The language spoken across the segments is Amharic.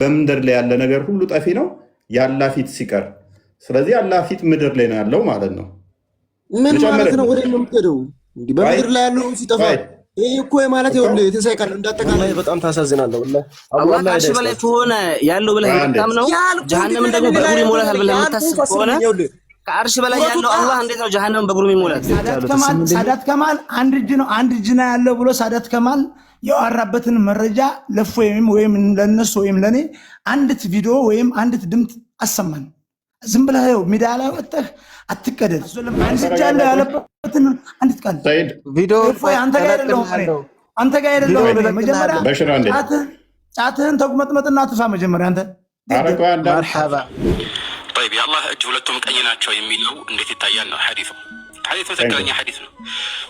በምድር ላይ ያለ ነገር ሁሉ ጠፊ ነው ያላ ፊት ሲቀር። ስለዚህ ያላ ፊት ምድር ላይ ነው ያለው ማለት ነው። ምን ማለት ነው? ወደ ምትሄደው እንዲህ በምድር ላይ ያለው ሲጠፋ ይሄ እኮ ማለት ይኸውልህ የትንሣኤ ቃል እንዳጠቃላይ በጣም ታሳዝናለህ። አላህ ከአርሽ በላይ ከሆነ ያለው ብለህ የምታምነው ጀሃነምን ደግሞ በእግሩ ይሞላታል ብለህ የምታስብ ከሆነ ከአርሽ በላይ ያለው አላህ እንዴት ነው ጀሃነምን በእግሩ ይሞላት? ሳዳት ከማል አንድ እጅ ነው አንድ እጅ ነው ያለው ብሎ ሳዳት ከማል ያወራበትን መረጃ ለፎይም ወይም ለነሱ ወይም ለኔ አንዲት ቪዲዮ ወይም አንዲት ድምፅ አሰማን። ዝም ብለህ ሚዲያ ላይ ወጥተህ አትቀደድ። አንድ እጅ ያለው ያለበትን አንዲት ቃል ቪዲዮ አንተ ጋር አይደለም። መጀመሪያ ጫትህን ተጉመጥመጥና አትፋ። መጀመሪያ አንተ መርሐባ طيب يا الله እጅ ሁለቱም ቀኝ ናቸው የሚለው እንዴት ይታያል ነው ሐዲሱ ትክክለኛ ሐዲስ ነው።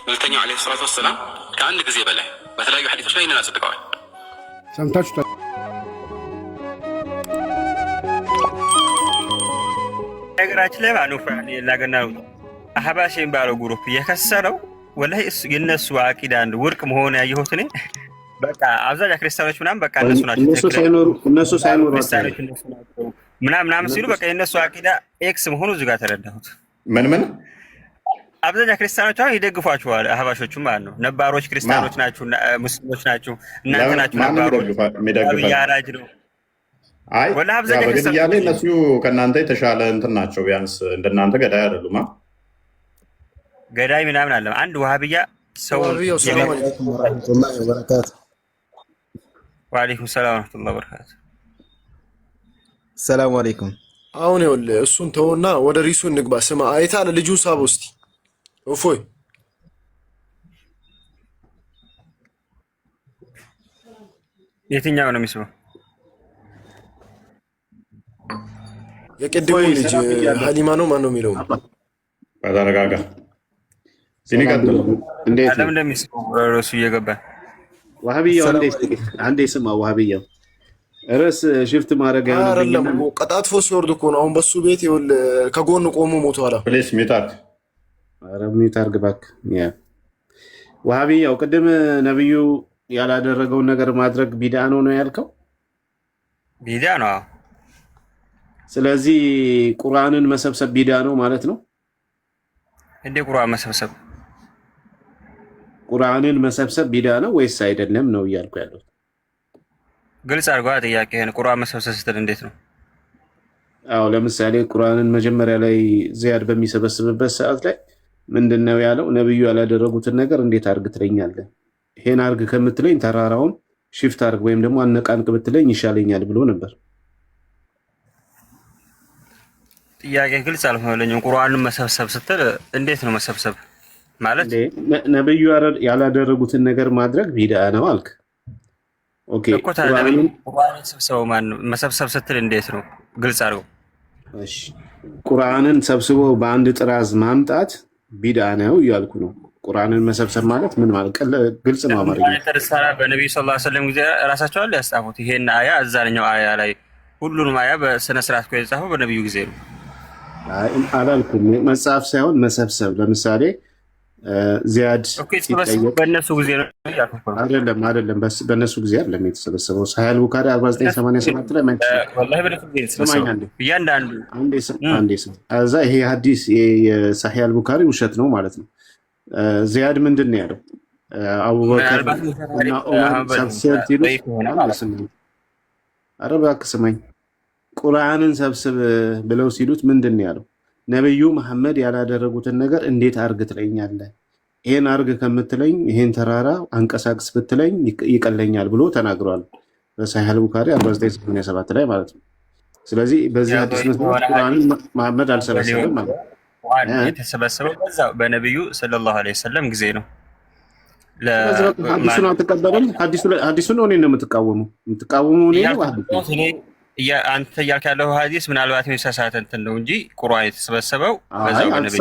መልእክተኛው ዓለይሂ ሰላቱ ወሰላም ከአንድ ጊዜ በላይ በተለያዩ ሐዲሶች ላይ አጽድቀዋል። ሰምታችሁ ነገራችን ላይ ማኑ ፈን የላገናው አህባሽ የሚባለው ግሩፕ የከሰረው ወላሂ የነሱ አቂዳ አንድ ውርቅ መሆን ያየሁት እኔ በቃ አብዛኛው ክርስቲያኖች ምናምን በቃ እነሱ ናቸው እነሱ ሳይኖሩ ምናምን ሲሉ በቃ የነሱ አቂዳ ኤክስ መሆኑ እዚህ ጋር ተረዳሁት። ምን አብዛኛው ክርስቲያኖች አሁን ይደግፏቸዋል አህባሾቹ ማለት ነው። ነባሮች ክርስቲያኖች ናቸው ሙስሊሞች ናቸው እናንተ ናችሁ ነባሮች ያራጅ ነው። አይ ወላ አብዛኛው ክርስቲያኖች እነሱ ከናንተ የተሻለ እንትን ናቸው። ቢያንስ እንደናንተ ገዳይ አይደሉም። ገዳይ ምናምን አለ አንድ ወሃቢያ ሰው ወአለይኩም ሰላም ወራህመቱላሂ ወበረካቱ። ሰላም አለይኩም። አሁን ይኸውልህ እሱን ተውና ወደ ሪሱ እንግባ። ስማ አይታል ልጁን ሳበው እስቲ እፎይ የትኛው ነው የሚስበው? የቅድሙ ልጅ ሀሊማ ነው ማን ነው የሚለው? ተረጋጋ። ሲኒቀጥሉ እንዴት አለም እንደሚስበው ራሱ እየገባ ወሃቢያው አንዴ ስማ ወሃቢያው ርዕስ ሽፍት ማድረግ አይደለም እኮ ቀጣጥፎ ሲወርድ እኮ ነው። አሁን በሱ ቤት ይኸውልህ ከጎን ቆሞ ሞቷል። ፕሊስ ሚታርክ ሚታርክ ባክ ያ ወሃቢያው ቅድም ነብዩ ያላደረገውን ነገር ማድረግ ቢድዓ ነው ያልከው? ቢድዓ ነው። ስለዚህ ቁርአንን መሰብሰብ ቢድዓ ነው ማለት ነው? እንዴ ቁርአን መሰብሰብ ቢድዓ ነው ወይስ አይደለም ነው እያልኩ ያለው? ግልጽ አድርገዋ ጥያቄህን። ቁርአን መሰብሰብ ስትል እንዴት ነው? አዎ ለምሳሌ ቁርአንን መጀመሪያ ላይ ዚያድ በሚሰበስብበት ሰዓት ላይ ምንድነው ያለው? ነብዩ ያላደረጉትን ነገር እንዴት አርግ ትለኛለህ? ይሄን አርግ ከምትለኝ ተራራውን ሽፍት አርግ ወይም ደግሞ አነቃንቅ ብትለኝ ይሻለኛል ብሎ ነበር። ጥያቄ ግልጽ አልሆነልኝም። ቁርአንን መሰብሰብ ስትል እንዴት ነው መሰብሰብ ማለት? ነብዩ ያላደረጉትን ነገር ማድረግ ቢድዓ ነው አልክ። ኦኬ ቁርአንን ሰብስበው መሰብሰብ ስትል እንዴት ነው? ግልጽ አድርገው። እሺ ቁርአንን ሰብስቦ በአንድ ጥራዝ ማምጣት ቢድዓ ነው እያልኩ ነው። ቁርአንን መሰብሰብ ማለት ምን ማለት ግልጽ ነው። አማርኛ ተርሳራ በነብዩ ሰለላሁ ዐለይሂ ወሰለም ጊዜ ራሳቸው አለ ያስጣፉት ይሄን አያ እዛኛው አያ ላይ ሁሉንም አያ በስነ ስርዓት ነው የጻፈው በነብዩ ጊዜ ነው። አይ አላልኩም መጽሐፍ ሳይሆን መሰብሰብ። ለምሳሌ ዚያድ በእነሱ ጊዜ ነው አይደለም በእነሱ ጊዜ አይደለም የተሰበሰበው። ሳሂህ ቡኻሪ 4987 ላይ ማለት ወላሂ በእነሱ ጊዜ የተሰበሰበው እያንዳንዱ አንዴ እዛ ይሄ ሐዲስ የሳሂህ ቡኻሪ ውሸት ነው ማለት ነው። ዚያድ ምንድን ነው ያለው? አቡበከር እና ዑመር ሰብስበው አረባክ ስማኝ ቁርአንን ሰብስብ ብለው ሲሉት ምንድን ነው ያለው? ነብዩ መሐመድ ያላደረጉትን ነገር እንዴት አርግ ትለኛለህ? ይሄን አርግ ከምትለኝ ይሄን ተራራ አንቀሳቅስ ብትለኝ ይቀለኛል ብሎ ተናግሯል በሳሂህ ቡኻሪ 4987 ላይ ማለት ነው። ስለዚህ በዚህ ሐዲስ መሰረት ቁርአንን መሐመድ አልሰበሰበም ማለት ነው። የተሰበሰበው በዛው በነብዩ ሰለላሁ ዐለይሂ ወሰለም ጊዜ ነው። ሐዲሱን አትቀበልም? ሐዲሱን ነው እኔን ነው የምትቃወመው? እኔ አንተ እያልክ ያለው ሐዲስ ምናልባት የተሳሳተ እንትን ነው እንጂ ቁርአን የተሰበሰበው በዛው በነብዩ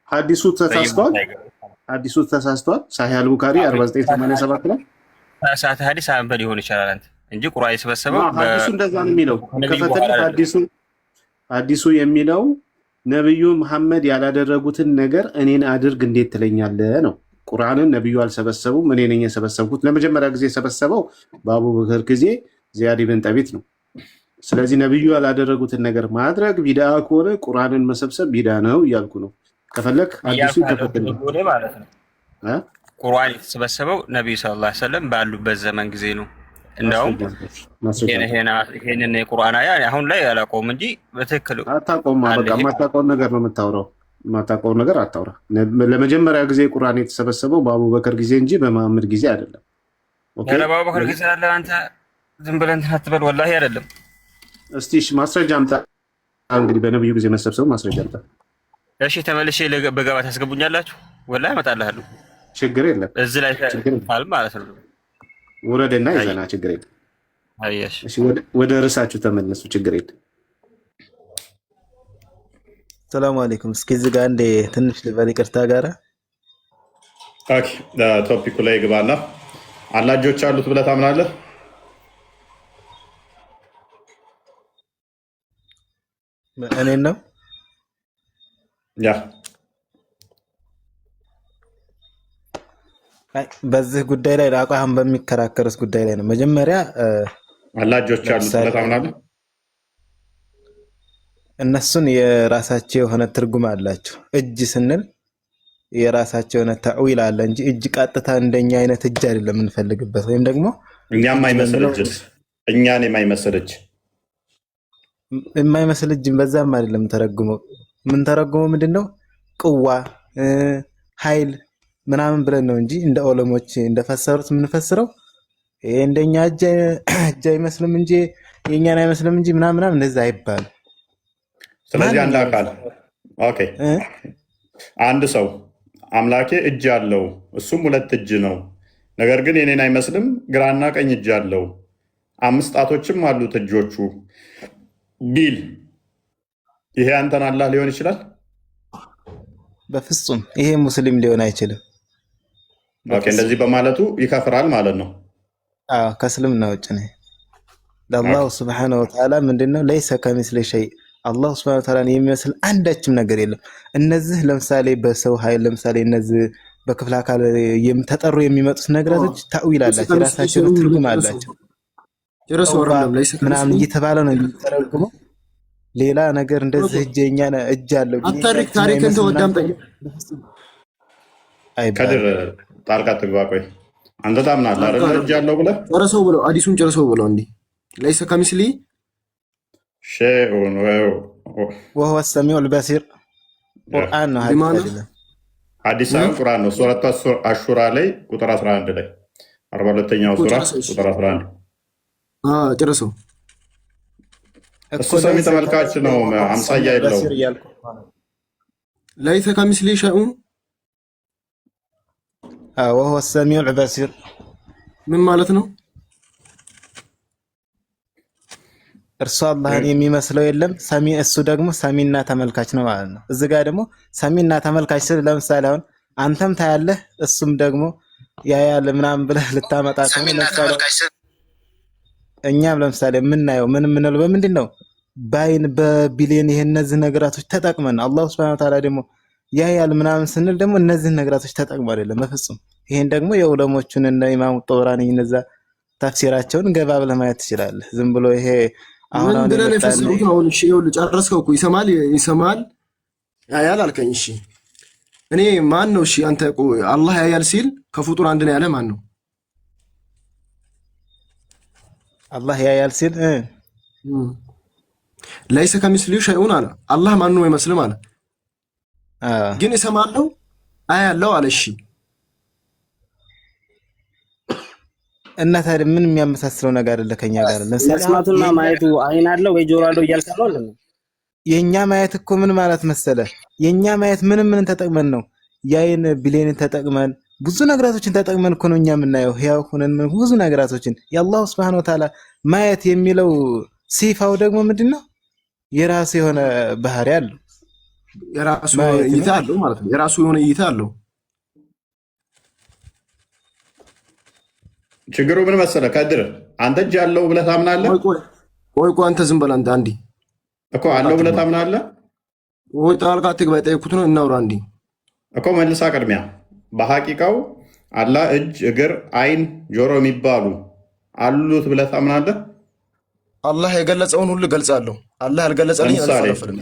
ሐዲሱ ተሳስቷል። ሳሂህ ቡኻሪ 4987 ላይ ተሳሳተ ሐዲስ አንበል ሊሆን ይችላል አንተ እንጂ ቁርአን የተሰበሰበው ሐዲሱ እንደዛ ነው የሚለው። ከፈተለ ሐዲሱ የሚለው ነብዩ መሐመድ ያላደረጉትን ነገር እኔን አድርግ እንዴት ትለኛለህ ነው። ቁርአንን ነብዩ አልሰበሰቡም፣ እኔ ነኝ የሰበሰብኩት። ለመጀመሪያ ጊዜ የሰበሰበው በአቡበከር ጊዜ ዚያድ ኢብን ጠቢት ነው። ስለዚህ ነብዩ ያላደረጉትን ነገር ማድረግ ቢድዓ ከሆነ ቁርአንን መሰብሰብ ቢድዓ ነው እያልኩ ነው። ከፈለክ አዲሱ ተፈተነ ማለት ነው። ቁርአን የተሰበሰበው ነብዩ ሰለላሁ ዐለይሂ ወሰለም ባሉበት ዘመን ጊዜ ነው። እንደውም ይሄንን የቁርአን አያ አሁን ላይ አላቆም እንጂ በትክክል አታቆም። በቃ የማታውቀውን ነገር ነው የምታወራው። የማታውቀውን ነገር አታውራ። ለመጀመሪያ ጊዜ ቁርአን የተሰበሰበው በአቡበከር ጊዜ እንጂ በመሐመድ ጊዜ አይደለም። ኦኬ፣ በአቡበከር ጊዜ አለ። አንተ ዝም ብለህ እንትን አትበል። ወላሂ አይደለም። እስቲ ማስረጃ አምጣ። እንግዲህ በነብዩ ጊዜ መሰብሰቡ ማስረጃ አምጣ። እሺ፣ ተመልሼ በገባ ታስገቡኛላችሁ። ወላሂ እመጣልሃለሁ። ችግር የለም። እዚህ ላይ ማለት ነው። ውረድና ይዘና ችግር የለም። አየሽ፣ እሺ፣ ወደ ርዕሳችሁ ተመለሱ። ችግር የለም። ሰላም አለይኩም። እስኪ እዚህ ጋር አንዴ ትንሽ ልበል ይቅርታ ጋራ። ኦኬ፣ ቶፒኩ ላይ ግባና አላጆች አሉት ብለህ ታምናለህ? እኔን ነው ያ በዚህ ጉዳይ ላይ አቋም በሚከራከርስ ጉዳይ ላይ ነው። መጀመሪያ አላጆች አሉት ብለህ ታምናለህ? እነሱን የራሳቸው የሆነ ትርጉም አላቸው። እጅ ስንል የራሳቸው የሆነ ተዕዊል አለ እንጂ እጅ ቀጥታ እንደኛ አይነት እጅ አይደለም የምንፈልግበት። ወይም ደግሞ እኛም የማይመስል እጅ እኛን የማይመስል እጅ የማይመስል እጅ በዛም አይደለም ተረጉመው። ምን ተረጉመው ምንድነው ቅዋ ኃይል ምናምን ብለን ነው እንጂ እንደ ዑለሞች እንደፈሰሩት የምንፈስረው ይሄ እንደኛ እጅ አይመስልም እንጂ የኛን አይመስልም እንጂ ምናምን እንደዛ አይባልም። ስለዚህ አንድ አካል ኦኬ፣ አንድ ሰው አምላኬ እጅ አለው እሱም ሁለት እጅ ነው፣ ነገር ግን የኔን አይመስልም፣ ግራና ቀኝ እጅ አለው፣ 5 ጣቶችም አሉት እጆቹ ቢል ይሄ አንተን አላህ ሊሆን ይችላል? በፍጹም ይሄ ሙስሊም ሊሆን አይችልም። ኦኬ፣ እንደዚህ በማለቱ ይከፍራል ማለት ነው። አዎ፣ ከእስልምና ውጭ ነው። ለአላህ ሱብሓነሁ ወተዓላ ምንድነው ለይሰ ከሚስሊ ሸይ፣ አላህ ሱብሓነሁ ወተዓላ የሚመስል አንዳችም ነገር የለም። እነዚህ ለምሳሌ በሰው ኃይል ለምሳሌ እነዚህ በክፍለ አካል ተጠሩ የሚመጡት ነገራቶች ታዊል አላቸው፣ ራሳቸው ትርጉም አላቸው። ምናምን እየተባለ ነው የሚተረጉመው። ሌላ ነገር እንደዚህ እጅኛ እጅ አለው ታሪክን ተወዳምጠኝ ከድር ጣልቃ ትግባ። ቆይ አንተ ታምናለህ አይደል? እጅ አለው ብለህ ጨርሰው ብለው አዲሱን ጨርሰው ብለው እንዲህ ለይሰ ከሚስሊ ሸይኡን ወሁወ ሰሚዑ አልበሲር ቁርአን ነው። ሐዲስ ቁርአን ነው። ሱረቱ አሹራ ላይ ቁጥር 11 ላይ 42ኛው ሱራ ቁጥር 11 ጨርሰው እሱ ሰሚ ተመልካች ነው። አምሳያ የለው። ለይሰ ከሚስሊ ሸይኡን ወሁወ ሰሚዑ አልበሲር ምን ማለት ነው? እርሱ አላህን የሚመስለው የለም። ሰሚ እሱ ደግሞ ሰሚና ተመልካች ነው ማለት ነው። እዚህ ጋር ደግሞ ሰሚና ተመልካች ስለ ለምሳሌ አሁን አንተም ታያለህ እሱም ደግሞ ያያል ምናምን ብለህ ልታመጣ እኛም ለምሳሌ የምናየው ምንለው በምንድን ነው? በአይን በቢሊየን ይሄ እነዚህ ነገራቶች ተጠቅመን አላህ ሱብሓነሁ ወተዓላ ደግሞ ያያል ምናምን ስንል ደግሞ እነዚህ ነገራቶች ተጠቅመው አይደለም በፍጹም። ይሄን ደግሞ የዑለሞቹን እና ኢማሙ ጦብራኒ እነዛ ተፍሲራቸውን ገባ ብለህ ማየት ትችላለህ። ዝም ብሎ ይሄ አሁን ብለን የፈሰሩት ነው። እሺ ይኸውልህ ጨረስከው እኮ ይሰማል ያያል አልከኝ። እሺ እኔ ማን ነው? እሺ አንተ አላህ ያያል ሲል ከፍጡር አንድ ነው ያለ ማን ነው? አላህ ያያል ሲል ለይሰ ከሚስሊሁ ሸይኡን አለ። አላህ ማን ነው አይመስልም አለ። ግን ይሰማለው አያለው አለ። እሺ እና ታዲያ ምን የሚያመሳስለው ነገር አለ ከኛ ጋር? መስማቱና ማየቱ አይን አለው ወይ ጆሮ አለው እያልክ ነው አይደል? የኛ ማየት እኮ ምን ማለት መሰለ? የኛ ማየት ምን ተጠቅመን ነው? ያይን ብሌን ተጠቅመን ብዙ ነገራቶችን ተጠቅመን እኮ ነው እኛ የምናየው። ያው ሆነን ብዙ ነገራቶችን የአላህ ሱብሓነሁ ወተዓላ ማየት የሚለው ሲፋው ደግሞ ምንድነው? የራሱ የሆነ ባህሪ አለው። የራሱ እይታ አለው ማለት ነው። የራሱ የሆነ እይታ አለው። ችግሩ ምን መሰለህ ከድር፣ አንተ እጅ አለው ብለህ ታምናለህ? ቆይ አንተ ዝም በል አንተ አንዴ እኮ አለው ብለህ ታምናለህ? ወይ ጣልቃ ትግባ፣ የጠየኩት ነው እናውራ አንዴ እኮ መልሳ ቅድሚያ በሐቂቃው አላህ እጅ፣ እግር፣ አይን፣ ጆሮ የሚባሉ አሉት ብለህ ታምናለህ? አላህ የገለጸውን ሁሉ ገልጻለሁ። አላህ ያልገለጸልኝ አልፈለፍልም።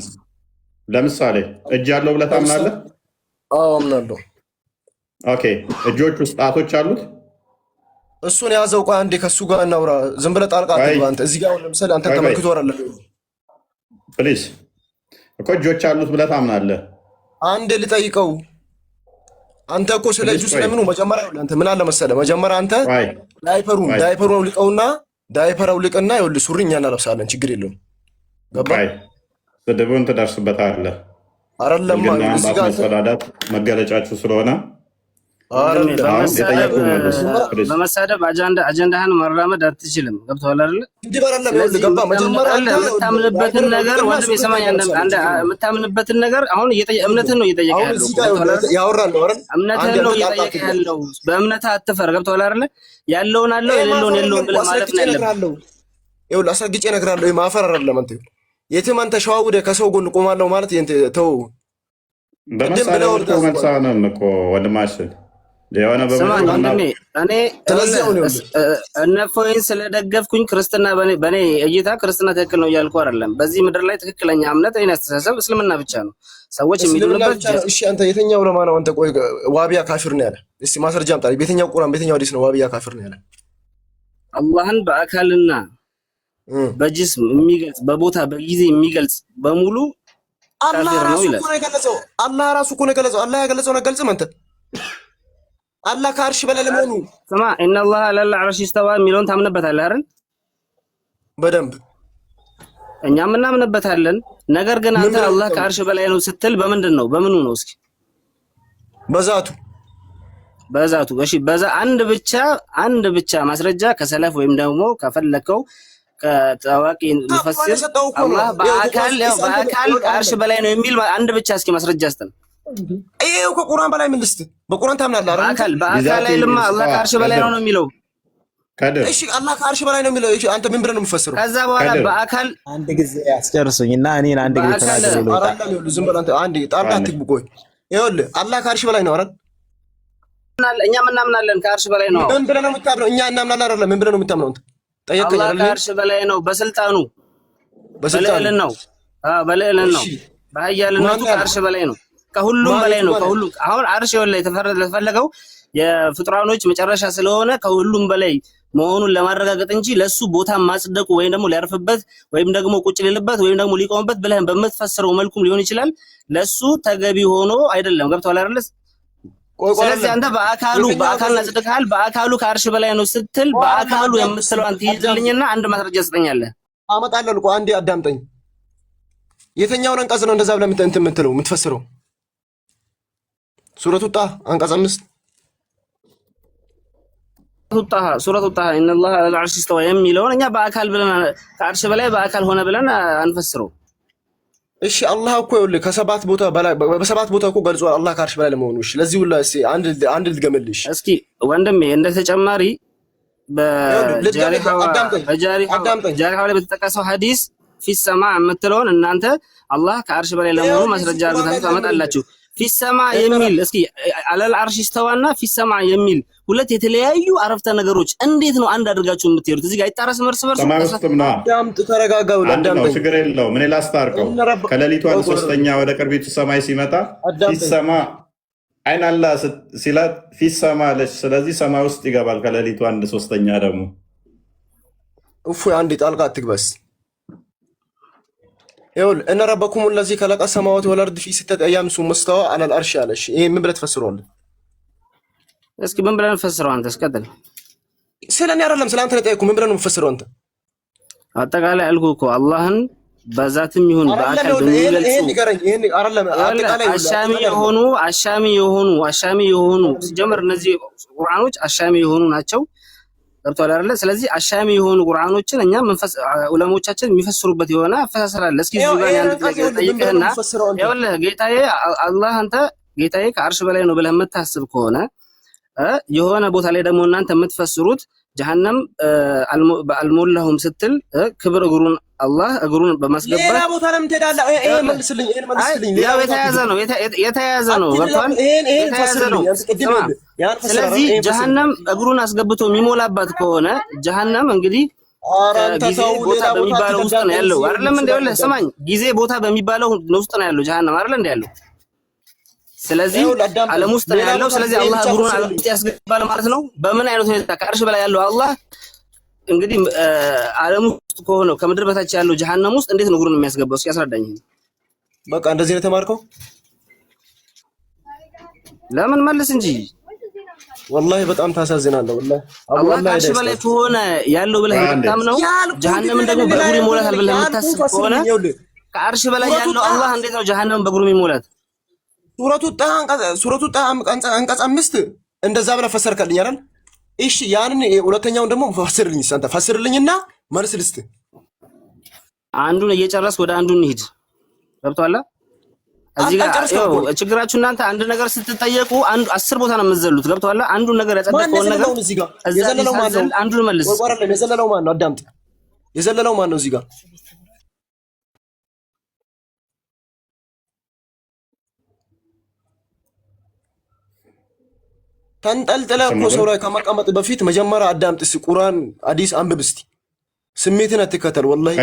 ለምሳሌ እጅ አለው ብለህ ታምናለህ? አዎ አምናለሁ። ኦኬ፣ እጆች ውስጥ ጣቶች አሉት? እሱን ያዘው። ቆይ አንዴ ከሱ ጋር እናውራ። ዝም ብለህ ጣልቃ አትግባ አንተ። እዚህ ጋር ለምሳሌ አንተ ተመልክቶ አይደለም ፕሊዝ እኮ እጆች አሉት ብለህ ታምናለህ? አንድ ልጠይቀው። አንተ እኮ ስለ እጁ ስለምኑ መጀመሪያ አንተ ምን አለ መሰለህ፣ መጀመሪያ አንተ ዳይፐሩን አውልቀውና ዳይፐር አውልቅና ይኸውልህ ሱሪ እኛ እናለብሳለን፣ ችግር የለውም። ገባህ? ስድቡን ትደርስበታለህ። አይደለም እዚህ ጋር መሰዳዳት መገለጫችሁ ስለሆነ በመሳደብ አጀንዳህን መራመድ አትችልም። ገብቶሃል አይደል? የምታምንበትን ነገር ወንድም የሰማኝ የምታምንበትን ነገር አሁን እምነትህን ነው እየጠየቀ ያለው። እምነትህን ነው እየጠየቀ ያለው። በእምነትህ አትፈር። ገብቶሃል አይደል? ያለውን አለው የሌለውን የለውም ብለህ ማለት ነው ያለብህ። ይኸውልህ አስረግጬ እነግርሃለሁ። ማፈር አይደለም አንተ የትም አንተ ሸዋውደህ ከሰው ጎን ቆማለሁ ማለት ተው። በመሳደብ እኮ መልሳንም እኮ ወንድማችን የሆነ እኔ እነፎይን ስለደገፍኩኝ ክርስትና በእኔ እይታ ክርስትና ትክክል ነው እያልኩ አይደለም። በዚህ ምድር ላይ ትክክለኛ እምነት እኔ አስተሳሰብ እስልምና ብቻ ነው። ሰዎች የሚሉበት እሺ፣ አንተ የትኛው ዑለማ ነው አንተ? ቆይ ዋቢያ ካፊር ነው ያለ? እስቲ ማስረጃ አምጣ። በየትኛው ቁርአን በየትኛው ሐዲስ ነው ዋቢያ ካፊር ነው ያለ? አላህን በአካልና በጅስም የሚገልጽ በቦታ በጊዜ የሚገልጽ በሙሉ አላህ ራሱ እኮ ነው የገለጸው። አላህ ራሱ እኮ ነው የገለጸው። አላህ ያገለጸውን አገልጽም አንተ አላህ ከአርሽ በላይ ለመሆኑ ስማ፣ ኢነላህ ዐለል ዐርሽ ኢስተዋ የሚለውን ታምንበታለህ አይደል? በደንብ እኛም እናምንበታለን። ነገር ግን አንተ አላህ ከአርሽ በላይ ነው ስትል በምንድን ነው? በምኑ ነው? እስኪ በዛቱ። እሺ፣ በዛ አንድ ብቻ ማስረጃ ከሰለፍ ወይም ደግሞ ከፈለከው ከታዋቂ ሙፈሲር አላህ በአካል ከአርሽ በላይ ነው የሚል አንድ ብቻ እስኪ ማስረጃ አስተን። ይሄው ከቁርአን በላይ ምን ልስት? በቁርአን ታምናለህ አይደል? በአካል ላይ ልማ አላህ ከአርሽ በላይ ነው የሚለው። እሺ አላህ ከአርሽ በላይ ነው የሚለው። እሺ አንተ ምን ብለህ ነው የምትፈስረው? ከዛ በኋላ በአካል አንድ ጊዜ ያስጨርሱኝና እኔን አንድ ጊዜ ተናገሩ ነው። ዝም ብለህ አንተ አንዴ ጣልቃ አትግቡ። ቆይ ይኸውልህ አላህ ከአርሽ በላይ ነው አይደል? እኛም እናምናለን ከአርሽ በላይ ነው። ምን ብለህ ነው የምታምነው? እኛ እናምናለን አይደል? ምን ብለህ ነው የምታምነው አንተ? ጠየቀኝ አይደል? ከአርሽ በላይ ነው በስልጣኑ በልዕልን ነው። በልዕልን ነው። በኃያልነቱ ከአርሽ በላይ ነው። ከሁሉም በላይ ነው። ከሁሉም አሁን አርሽ ወላይ የተፈለገው የፍጥራኖች መጨረሻ ስለሆነ ከሁሉም በላይ መሆኑን ለማረጋገጥ እንጂ ለሱ ቦታ ማጽደቁ ወይም ደግሞ ሊያርፍበት ወይም ደግሞ ቁጭ ሊልበት ወይም ደግሞ ሊቆምበት ብለህ በምትፈስረው መልኩም ሊሆን ይችላል። ለሱ ተገቢ ሆኖ አይደለም። ገብቶሃል አይደል? ስለዚህ አንተ በአካል አጽድቀሃል። በአካሉ ከአርሽ በላይ ነው ስትል በአካሉ የምትለው አንተ ይዝልኝና አንድ ማስረጃ ስጠኛለህ። አመጣለሁ። ቆይ አንዴ አዳምጠኝ። የትኛውን አንቀጽ ነው እንደዛ ብለህ እንትን የምትለው የምትፈስረው? ሱረቱ ጣሃ አንቀጽ 5 ሱረቱ ጣሃ ኢነላህ ዐለል ዐርሽ ኢስተዋ የሚለውን እኛ በአካል ብለን ከአርሽ በላይ በአካል ሆነ ብለን አንፈስረው። እሺ አላህ እኮ ይኸውልህ ከሰባት ቦታ በላይ በሰባት ቦታ እኮ ገልጿል አላህ ከአርሽ በላይ ለመሆኑ። እሺ ለዚህ ሁላ እስኪ አንድ ልትገመልሽ እስኪ ወንድሜ እንደ ተጨማሪ በጃሪሐዋ ላይ በተጠቀሰው ሐዲስ ፊሰማ የምትለውን እናንተ አላህ ከአርሽ በላይ ለመሆኑ ማስረጃ አድርጋችሁ ታመጣላችሁ። ፊሰማ የሚል እስኪ ዐለል ዐርሽ ኢስተዋና ፊሰማ የሚል ሁለት የተለያዩ አረፍተ ነገሮች እንዴት ነው አንድ አድርጋችሁ የምትሄዱት? እዚህ ጋር አይጣረስም እርስ በርሱ። አዳምጥ፣ ተረጋጋው። አዳምጥ፣ ችግር የለውም። ምን ላስታርቀው? ከሌሊቱ አንድ ሶስተኛ ወደ ቅርቢቱ ሰማይ ሲመጣ ፊሰማ አይን አላህ ሲላት ፊሰማ አለች። ስለዚህ ሰማይ ውስጥ ይገባል። ከሌሊቱ አንድ ሶስተኛ ደግሞ አንድ ጣልቃ አትግበስ። ይኸውልህ እነ ረበኩም ለዚ ከለቀ ሰማዋት ወለርድ ፊ ሲተት አያም ሱመ ስተዋ ዐለል ዐርሽ አለሽ። ይሄ ምን ብለህ ትፈስረዋለህ? እስኪ ምን ብለህ ትፈስረው አንተ? እስከተል ስለኔ አይደለም ስለ አንተ ነው የጠየኩህ። ምን ብለህ ነው የምትፈስረው አንተ? አጠቃላይ አልኩህ እኮ አላህን በዛትም ይሁን በአካል በሚገልጹ አሻሚ የሆኑ ሲጀመር እነዚህ ቁርአኖች አሻሚ የሆኑ ናቸው። ገብቶሃል አይደለ? ስለዚህ አሻሚ የሆኑ ቁርአኖችን እኛ ዑለሞቻችን የሚፈስሩበት የሆነ አፈሳሰር አለ። እስኪ እዚህ ጋር አንድ ጥያቄ ጠይቅህና ይኸውልህ ጌታዬ አላህ አንተ ጌታዬ ከአርሽ በላይ ነው ብለህ የምታስብ ከሆነ የሆነ ቦታ ላይ ደግሞ እናንተ የምትፈስሩት ጀሃነም አልሞላሁም ስትል ክብር እግሩን አላህ እግሩን በማስገባት ሌላ ቦታ ለምን ትሄዳለህ? ይሄ መልስልኝ። ያው የተያያዘ ነው ገብቷል። ስለዚህ ጀሃነም እግሩን አስገብቶ የሚሞላባት ከሆነ ጀሃነም እንግዲህ ጊዜ ቦታ በሚባለው ውስጥ ነው ያለው አይደለም እንዴ? ወለ ሰማኝ ጊዜ ቦታ በሚባለው ውስጥ ነው ያለው ጀሃነም አይደል እንዴ ያለው? ስለዚህ ዓለም ውስጥ ነው ያለው። ስለዚህ አላህ እግሩን ዓለም ውስጥ ያስገባል ማለት ነው። በምን አይነት ሁኔታ ከአርሽ በላይ ያለው አላህ እንግዲህ ዓለም ውስጥ ከሆነው ከምድር በታች ያለው ጀሃነም ውስጥ እንዴት ነው እግሩን የሚያስገባው? እስኪ ያስረዳኝ። በቃ እንደዚህ ነው የተማርከው? ለምን መልስ እንጂ ወላሂ በጣም ታሳዝናለህ። ወላሂ አላህ ከአርሽ በላይ ከሆነ ያለው ብለህ የምታምነው ጀሃነምን ደግሞ በእግሩ ይሞላታል ብለህ የምታስብ ከሆነ ከአርሽ በላይ ያለው አላህ እንዴት ነው ጀሃነምን በእግሩ የሚሞላት? ሱረቱ ጣ አንቀጽ 5 እንደዛ ብለህ ፈሰርከልኝ አይደል? እሺ ያንን ሁለተኛውን ደግሞ ፈስርልኝ። አንተ ፈስርልኝና መልስ ልስጥህ። አንዱን እየጨረስክ ወደ አንዱ እንሂድ። ገብቶሃል? እዚህ ጋር ችግራችሁ እናንተ አንድ ነገር ስትጠየቁ አንዱ 10 ቦታ ነው የምትዘሉት። ገብቶሃል? አንዱን ነገር ያጸደቀውን ነገር የዘለለው ማን ነው? አንዱን መልስ። የዘለለው ማን ነው? አዳምጥ። የዘለለው ማን ነው? እዚህ ጋር ተንጠልጥለህ እኮ ሰው ላይ ከመቀመጥ በፊት መጀመሪያ አዳምጥ። እስኪ ቁርአን ሐዲስ አንብብ እስኪ። ስሜትን አትከተል። ወላሂ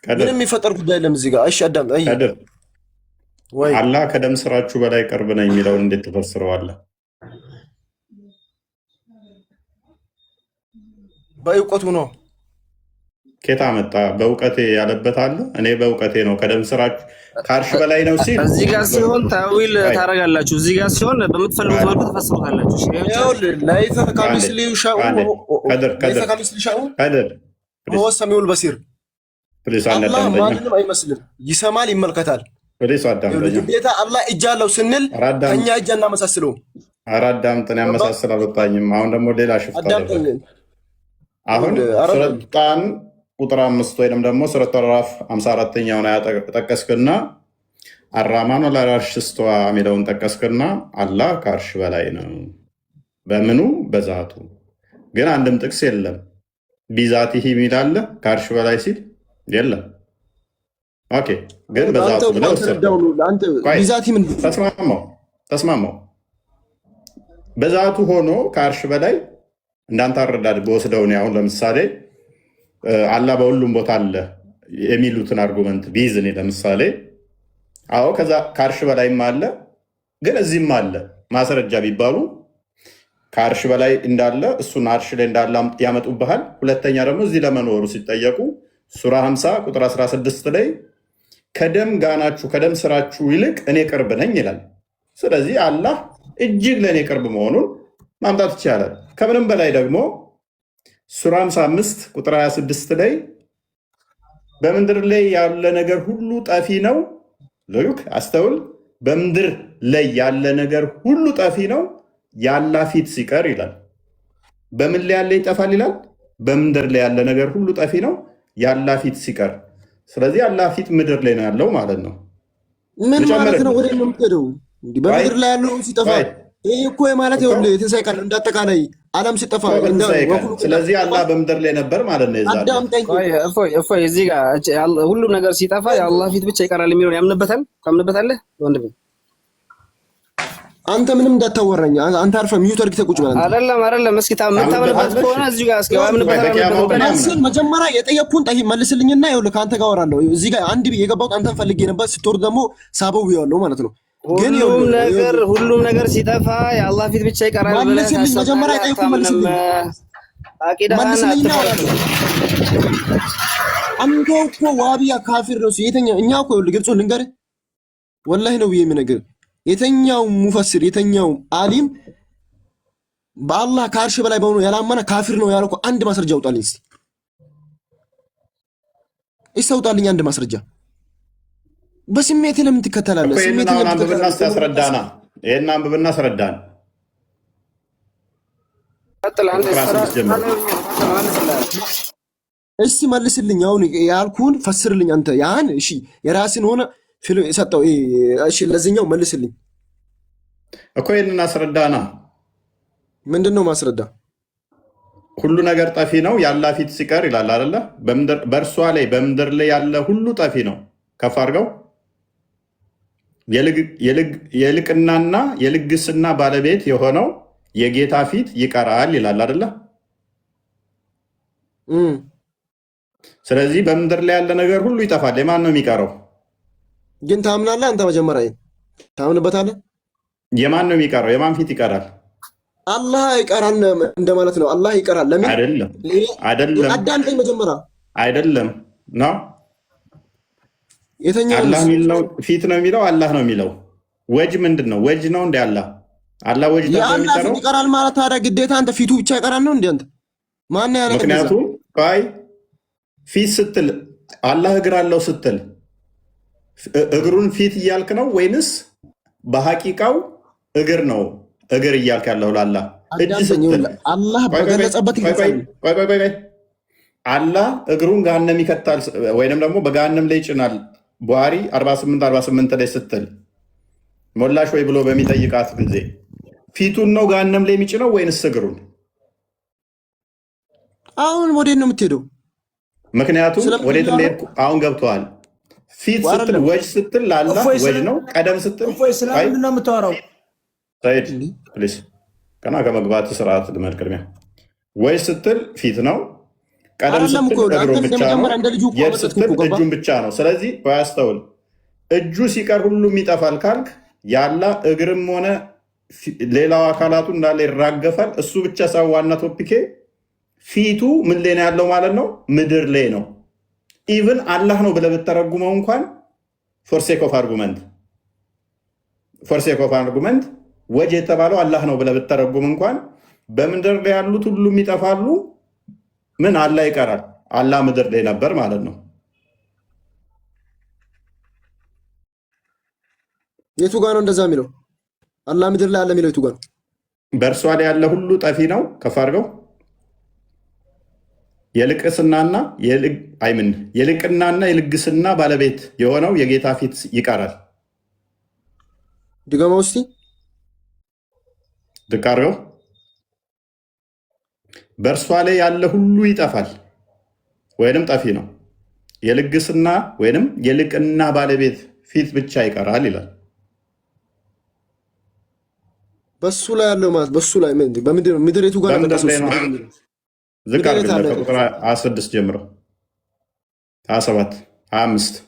ምንም የሚፈጠር ጉዳይ የለም እዚህ ጋር። እሺ አዳምጥ። አይ አላህ ከደም ስራችሁ በላይ ቅርብ ነው የሚለውን እንዴት ትፈስረዋለህ? በእውቀቱ ነው። ኬታ መጣ? በእውቀቴ ያለበት አለ። እኔ በእውቀቴ ነው ከደም ስራችሁ ከአርሽ በላይ ነው ሲል እዚህ ጋር ሲሆን ታዊል ታረጋላችሁ። እዚህ ጋር ሲሆን በምትፈልጉት መልኩ ተፈስሩታላችሁ። ላይሰ ከሚስሊ ሻኡ ሁወ ሰሚዑል በሲር። አላህ ማንንም አይመስልም። ይሰማል፣ ይመልከታል። ግዴታ አላህ እጅ አለው ስንል ከኛ እጅ እናመሳስለው። ኧረ አዳምጠን ያመሳስል አልወጣኝም። አሁን ደግሞ ሌላ ሽፍታ አሁን ሱረጣን ቁጥር 5 ወይንም ደግሞ ሱረቱ አራፍ 54ኛውን ጠቀስክና አራማኑ ለአርሽ እስተዋ የሚለውን ጠቀስክና አላህ ከአርሽ በላይ ነው። በምኑ? በዛቱ። ግን አንድም ጥቅስ የለም ቢዛቲሂ የሚል አለ ከአርሽ በላይ ሲል የለም። ኦኬ ግን በዛቱ ብለው ተስማማው። በዛቱ ሆኖ ከአርሽ በላይ እንዳንተ አረዳድ በወስደው ነው። አሁን ለምሳሌ አላህ በሁሉም ቦታ አለ የሚሉትን አርጉመንት ቢይዝ እኔ ለምሳሌ አዎ ከዛ ከአርሽ በላይም አለ ግን እዚህም አለ ማስረጃ ቢባሉ ከአርሽ በላይ እንዳለ እሱን አርሽ ላይ እንዳለ ያመጡብሃል። ሁለተኛ ደግሞ እዚህ ለመኖሩ ሲጠየቁ ሱራ 50 ቁጥር 16 ላይ ከደም ጋናችሁ ከደም ስራችሁ ይልቅ እኔ ቅርብ ነኝ ይላል። ስለዚህ አላህ እጅግ ለእኔ ቅርብ መሆኑን ማምጣት ይቻላል። ከምንም በላይ ደግሞ ሱራ 55 ቁጥር 26 ላይ በምድር ላይ ያለ ነገር ሁሉ ጠፊ ነው። ልክ አስተውል። በምድር ላይ ያለ ነገር ሁሉ ጠፊ ነው የአላህ ፊት ሲቀር ይላል። በምን ላይ ያለ ይጠፋል ይላል? በምድር ላይ ያለ ነገር ሁሉ ጠፊ ነው የአላህ ፊት ሲቀር። ስለዚህ አላህ ፊት ምድር ላይ ነው ያለው ማለት ነው። ምን ማለት ነው? ወደ ነው የምትሄደው? በምድር ላይ ያለው ሲጠፋ ይሄ እኮ ማለት ነው የትንሣኤ ቀን እንዳጠቃላይ ዓለም ሲጠፋ። ስለዚህ አላህ በምድር ላይ ነበር ማለት ነው። እፎይ እዚህ ጋር ሁሉም ነገር ሲጠፋ የአላህ ፊት ብቻ ይቀራል የሚለውን ያምንበታል። ታምንበታለህ ወንድሜ? አንተ ምንም እንዳታወራኝ። አንተ አርፈህ ሚዩት አድርገህ ቁጭ በል። አይደለም እስኪ ታምንበት ከሆነ እዚህ ጋር እስኪ አምንበታለህ። መጀመሪያ የጠየቅኩህን መልስልኝና ይኸውልህ ከአንተ ጋር አወራለሁ። እዚህ ጋር አንድ የገባሁት አንተን ፈልጌ ነበር። ስትወርድ ደግሞ ሳበው ብዬዋለሁ ማለት ነው። ሁሉም ነገር ሲጠፋ የአላህ ፊት ብቻ ይቀራል። መልስልኝ። መጀመሪያ የጠየቅኩህን መልስልኝ። አንተ እኮ ዋቢያ ካፊር ነው። የተኛው እኛ እኮ ግልጹን ልንገርህ ወላሂ ነው ብዬ የምነግርህ የተኛው ሙፈስር የተኛው አሊም በአላህ ከአርሽ በላይ በሆነ ያላመነ ካፊር ነው ያለው አንድ ማስረጃ አውጣልኝ። እስኪ አውጣልኝ አንድ ማስረጃ። በስሜት ለምን ትከተላለህ? ስሜት ለምን ትከተላለህ? ይሄን አንብብና አስረዳን። እስኪ መልስልኝ። አሁን ያልኩህን ፈስርልኝ አንተ ያን። እሺ የራስን ሆነ ሰጠው። እሺ ለዚህኛው መልስልኝ እኮ ይሄንን አስረዳና። ምንድነው ማስረዳ? ሁሉ ነገር ጠፊ ነው የአላህ ፊት ሲቀር ይላል አይደለ? በእርሷ ላይ በምድር ላይ ያለ ሁሉ ጠፊ ነው። ከፍ አድርገው። የልቅናና የልግስና ባለቤት የሆነው የጌታ ፊት ይቀራል ይላል አይደለ? ስለዚህ በምድር ላይ ያለ ነገር ሁሉ ይጠፋል። የማን ነው የሚቀረው? ግን ታምናለህ አንተ? መጀመሪያ ታምንበታለህ? የማን ነው የሚቀረው? የማን ፊት ይቀራል? አላህ ይቀራል እንደማለት ነው። አላህ ይቀራል። ለምን? አይደለም። አዳምጠኝ መጀመሪያ። አይደለም ነው የተኛው አላህ የሚለው ፊት ነው የሚለው አላህ ነው የሚለው። ወጅ ምንድን ነው? ወጅ ነው እንደ አላህ ወጅ የአላህ ፊት ይቀራል ማለት ታዲያ ግዴታ አንተ ፊቱ ብቻ ይቀራል ነው እንዴ? አንተ ማን ያለ? ምክንያቱም ቆይ ፊት ስትል አላህ እግር አለው ስትል እግሩን ፊት እያልክ ነው ወይንስ በሐቂቃው እግር ነው እግር እያልክ ያለው? ለአላህ እጅ ስትል አላህ በገለጸበት ይገኛል። ቆይ አላህ እግሩን ገሃነም ይከታል ወይንም ደግሞ በገሃነም ላይ ይጭናል ቡሃሪ 48 ላይ ስትል ሞላሽ ወይ ብሎ በሚጠይቃት ጊዜ ፊቱን ነው ገሃነም ላይ የሚጭነው ወይንስ እግሩን? አሁን ወዴት ነው የምትሄደው? ምክንያቱም ወዴት እንደሄድኩ አሁን ገብተዋል። ፊት ስትል ወጅ ስትል ለአላህ ወጅ ነው። ቀደም ስትል ስለምንድን ነው የምታወራው? ሰይድ ፕሊስ ገና ከመግባት ስርዓት ልመድ። ቅድሚያ ወጅ ስትል ፊት ነው። ቀደም ስትል እግሩን ብቻ ነው። የድ ስትል እጁን ብቻ ነው። ስለዚህ ባያስተውል እጁ ሲቀር ሁሉም ይጠፋል ካልክ የአላህ እግርም ሆነ ሌላው አካላቱ እንዳለ ይራገፋል። እሱ ብቻ ሳይሆን ዋና ቶፒኬ ፊቱ ምን ላይ ነው ያለው ማለት ነው? ምድር ላይ ነው። ኢቭን አላህ ነው ብለህ ብተረጉመው እንኳን ፎርሴክ ኦፍ አርጉመንት ወጅ የተባለው አላህ ነው ብለህ ብተረጉም እንኳን በምድር ላይ ያሉት ሁሉም ይጠፋሉ። ምን አላህ ይቀራል? አላህ ምድር ላይ ነበር ማለት ነው። የቱ ጋር ነው እንደዛ የሚለው? አላህ ምድር ላይ አለ የሚለው የቱ ጋር ነው? በእርሷ ላይ ያለ ሁሉ ጠፊ ነው። ከፍ አድርገው። የልቅናና የልግስና ባለቤት የሆነው የጌታ ፊት ይቀራል። ድገማው እስቲ። ዝቅ አድርገው። በእርሷ ላይ ያለ ሁሉ ይጠፋል ወይንም ጠፊ ነው። የልግስና ወይንም የልቅና ባለቤት ፊት ብቻ ይቀራል ይላል። በሱ ላይ ያለው ማለት በሱ ላይ ምድር የቱ ጋር ነው? ዝቅ አድርገው ከቁጥር 26 ጀምሮ 27 25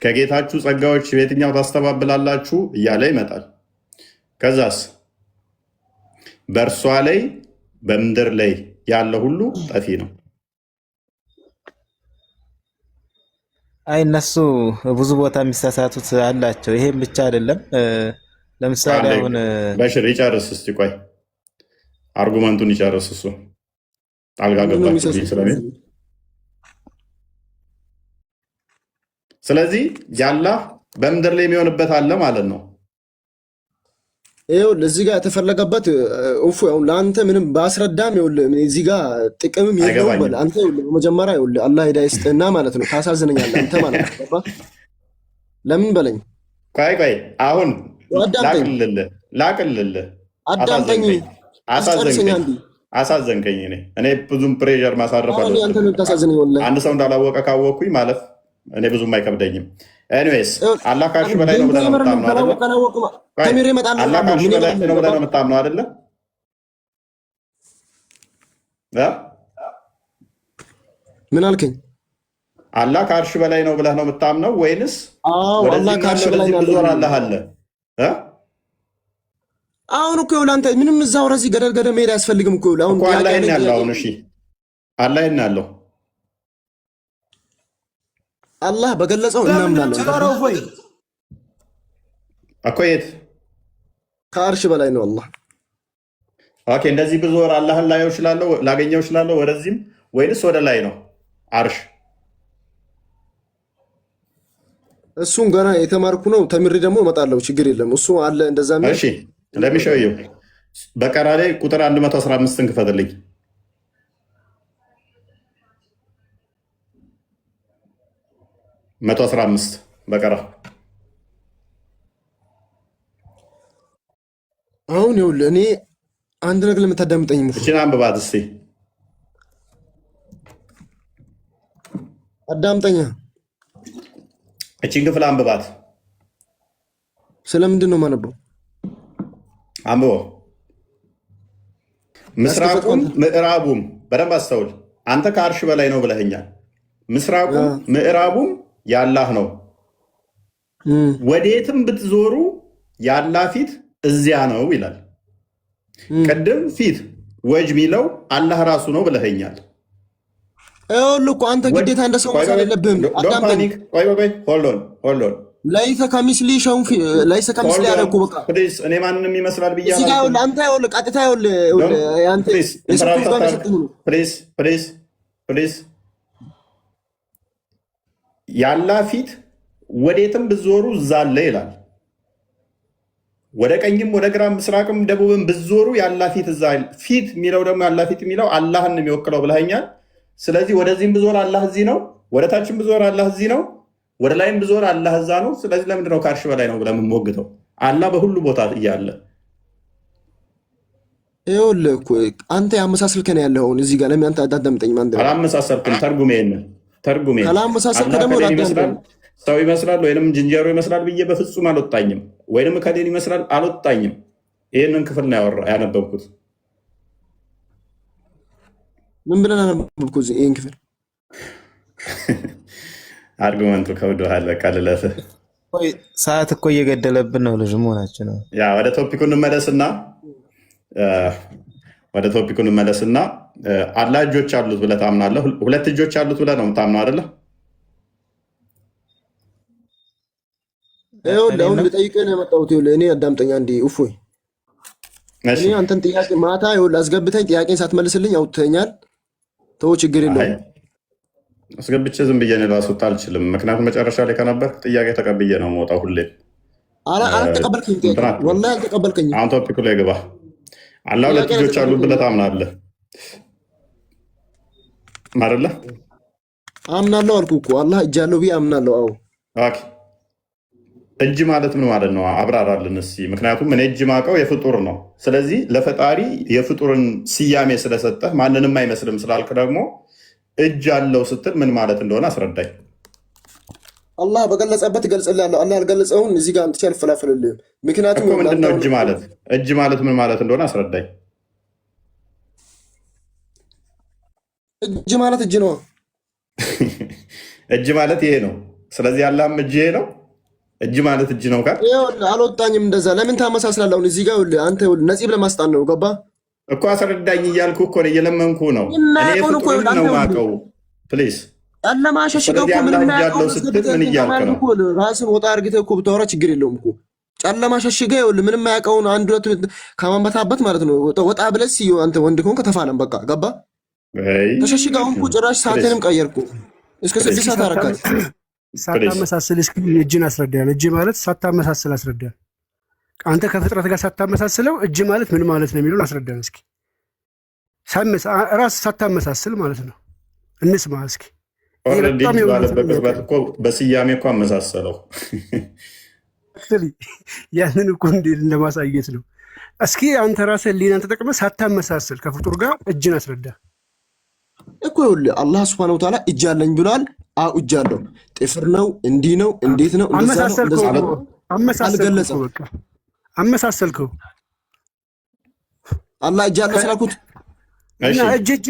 ከጌታችሁ ጸጋዎች በየትኛው ታስተባብላላችሁ እያለ ይመጣል። ከዛስ በእርሷ ላይ በምድር ላይ ያለ ሁሉ ጠፊ ነው። አይ እነሱ ብዙ ቦታ የሚሳሳቱት አላቸው። ይሄም ብቻ አይደለም። ለምሳሌ አሁን በሽር ይጨርስ እስቲ፣ ቆይ አርጉመንቱን ይጨርስ እሱ። አልጋ ገባችሁ ስለሚል ስለዚህ ያላህ በምድር ላይ የሚሆንበት አለ ማለት ነው። ይኸው እዚህ ጋር የተፈለገበት እፉ ያው ለአንተ ምንም ባስረዳም ይኸውልህ እዚህ ጋር ጥቅምም የለውም። አንተ ይኸውልህ በመጀመሪያ ይኸውልህ አላህ ሂዳያ ይስጥህና ማለት ነው። ታሳዝነኛለህ አንተ ማለት ነው። ገባህ? ለምን በለኝ። ቆይ አሁን ላቅልልህ አሳዘንከኝ። እኔ ብዙም ፕሬዠር ማሳረፍ አለ። አንድ ሰው እንዳላወቀ ካወቅኩኝ ማለፍ እኔ ብዙም አይከብደኝም። ኤኒዌይስ አላህ ከአርሽ በላይ ነው ብለህ ነው የምታምነው አይደለ? አላህ ከአርሽ በላይ ነው ብለህ ነው የምታምነው አይደለ? ምን አልከኝ? አላህ ከአርሽ በላይ ነው ብለህ ነው የምታምነው ወይንስ ወደዚህ ዞር አላህ አለ? አሁን እኮ ይኸውልህ አንተ ምንም እዛው ወደዚህ ገደል ገደል መሄድ አያስፈልግም እኮ ይኸውልህ አሁን አላህ ይሄን ያለው አሁን እሺ አላህ ይሄን ያለው አላህ በገለጸው እናምናለን እኮ። የት ከአርሽ በላይ ነው አላህ። ኦኬ እንደዚህ ብዙ ወር አላህን ላገኘው እችላለሁ ወደዚህም ወይንስ ወደ ላይ ነው አርሽ? እሱን ገና የተማርኩ ነው። ተምሪ ደግሞ እመጣለሁ። ችግር የለም እሱ አለ እንደዛ። እሺ እንደሚሸየው በቀራ ላይ ቁጥር 115ን ክፈትልኝ። መቶ 15 በቀራ። አሁን ይኸውልህ እኔ አንድ ነገር ለምታዳምጠኝ እችን አንብባት እስቲ። አዳምጠኛ እችን ክፍል አንብባት። ስለምንድን ነው የማነበው? አንብቦ ምስራቁም ምዕራቡም በደንብ አስተውል። አንተ ከአርሽ በላይ ነው ብለኸኛል። ምስራቁም ምዕራቡም ያላህ ነው። ወዴትም ብትዞሩ ያላህ ፊት እዚያ ነው ይላል። ቅድም ፊት ወጅ ሚለው አላህ ራሱ ነው ብለኸኛል። ይኸውልህ እኮ አንተ ግዴታ እንደ ሰው መሳል የለብህም። ሆልዶን ለይሰ ከሚስሊ ሸውን ለይሰ ከሚስሊ ያለ እኮ በቃ እኔ ማንንም ይመስላል ብዬ እዚህ ጋር አንተ ይኸውልህ ቀጥታ ፕሊዝ ያላህ ፊት ወዴትም ብዞሩ እዛ አለ ይላል። ወደ ቀኝም ወደ ግራም ምስራቅም ደቡብም ብዞሩ ያላህ ፊት እዛ። ፊት የሚለው ደግሞ ያላህ ፊት የሚለው አላህን የሚወክለው ብለኸኛል። ስለዚህ ወደዚህም ብዞር አላህ እዚህ ነው፣ ወደ ታችም ብዞር አላህ እዚህ ነው፣ ወደ ላይም ብዞር አላህ እዛ ነው። ስለዚህ ለምንድን ነው ከአርሽ በላይ ነው ብለህ የምንሞግተው? አላህ በሁሉ ቦታ እያለ ይኸውልህ እኮ አንተ ያመሳሰልከን ያለውን እዚህ ጋር ለምን አንተ አዳምጠኝ? አላመሳሰልኩም። ተርጉሜ ካላመሳሰልክ ደግሞ ሰው ይመስላል ወይንም ዝንጀሮ ይመስላል ብዬ በፍጹም አልወጣኝም። ወይንም ከሌን ይመስላል አልወጣኝም። ይህንን ክፍል ነው ያነበብኩት። ምን ብለን አነበብኩት? ይህን ክፍል አርጉመንቱ ከብዶሃል። በቃ ልለፍህ። ሰዓት እኮ እየገደለብን ነው። ልጅ መሆናችን ነው። ወደ ቶፒኩ እንመለስና አላህ እጆች አሉት ብለህ ታምናለህ? ሁለት እጆች አሉት ብለህ ነው የምታምነው አይደለ? አሁን ልጠይቅህ ነው የመጣሁት። እኔ አዳምጠኛ እንዲ እፎይ፣ እኔ አንተን ጥያቄ ማታ አስገብተኝ ጥያቄን ሳትመልስልኝ አውጥተኛል። ተው ችግር የለውም። አስገብቼ ዝም ብዬ ነው ላስወጣ አልችልም። ምክንያቱም መጨረሻ ላይ ከነበር ጥያቄ ተቀብዬ ነው የምወጣው ሁሌ። አልተቀበልከኝ፣ ወላሂ አልተቀበልከኝ። አሁን ቶፒኩ ላይ ግባ። አላህ ሁለት እጆች አሉት ብለህ ታምናለህ አይደለ? አምናለሁ አልኩህ እኮ አላህ እጅ አለው ብዬ አምናለሁ። አዎ እጅ ማለት ምን ማለት ነው? አብራራልን እስኪ። ምክንያቱም እኔ እጅ ማቀው የፍጡር ነው። ስለዚህ ለፈጣሪ የፍጡርን ስያሜ ስለሰጠህ ማንንም አይመስልም ስላልክ ደግሞ እጅ አለው ስትል ምን ማለት እንደሆነ አስረዳኝ። አላህ በገለጸበት እገልጽልሃለሁ። አላህ ያልገለጸውን እዚህ ጋር አምጥቼ አልፈላፍልልህም። ምክንያቱም ምንድነው እጅ ማለት? እጅ ማለት ምን ማለት እንደሆነ አስረዳኝ። እጅ ማለት እጅ ነው። እጅ ማለት ይሄ ነው። ስለዚህ አላህም እጅ ይሄ ነው። እጅ ማለት እጅ ነው። አልወጣኝም እንደዛ። ለምን ታመሳስላለህ? አሁን እዚህ ጋር አንተ ነፂብ ለማስጣን ነው። ገባ እኮ አስረዳኝ እያልኩ እኮ ነው፣ እየለመንኩ ነው። እኔ ፍጡርን ነው የማውቀው። ፕሊዝ ጨለማሸሽገው እኮ ምንም ያለው ስትል ምን እያልክ ነው? ራስን ወጣ አድርገህ እኮ ብታወራ ችግር የለውም እኮ። ጨለማሸሽገው ይኸውልህ ምንም ያውቀውን አንድ ሁለት ከማንበታበት ማለት ነው። ወጣ ብለህ አንተ ወንድ ከሆንክ ተፋለም። በቃ ገባ ተሸሽገው። አሁን እኮ ጭራሽ ሰዓትንም ቀየርኩ። እስከ 6 ሰዓት አረካት። ሳታመሳስል እስኪ እጅን አስረዳን። እጅ ማለት ሳታመሳስል አስረዳን። አንተ ከፍጥረት ጋር ሳታመሳስለው እጅ ማለት ምን ማለት ነው የሚለውን አስረዳን እስኪ። ራስ ሳታመሳስል ማለት ነው። እንስማ እስኪ። በስያሜ እኮ አመሳሰለው። ያንን እኮ እንዴት እንደማሳየት ነው። እስኪ አንተ ራስህ ሊናን ተጠቅመህ ሳታመሳስል ከፍጡር ጋር እጅን አስረዳ እኮ። ይኸውልህ አላህ ሱብሓነሁ ወተዓላ እጅ አለኝ ብሏል። አዎ እጅ አለው። ጥፍር ነው፣ እንዲህ ነው፣ እንዴት ነው? አመሳሰልከው። አላህ እጅ አለው ስላልኩት እጅ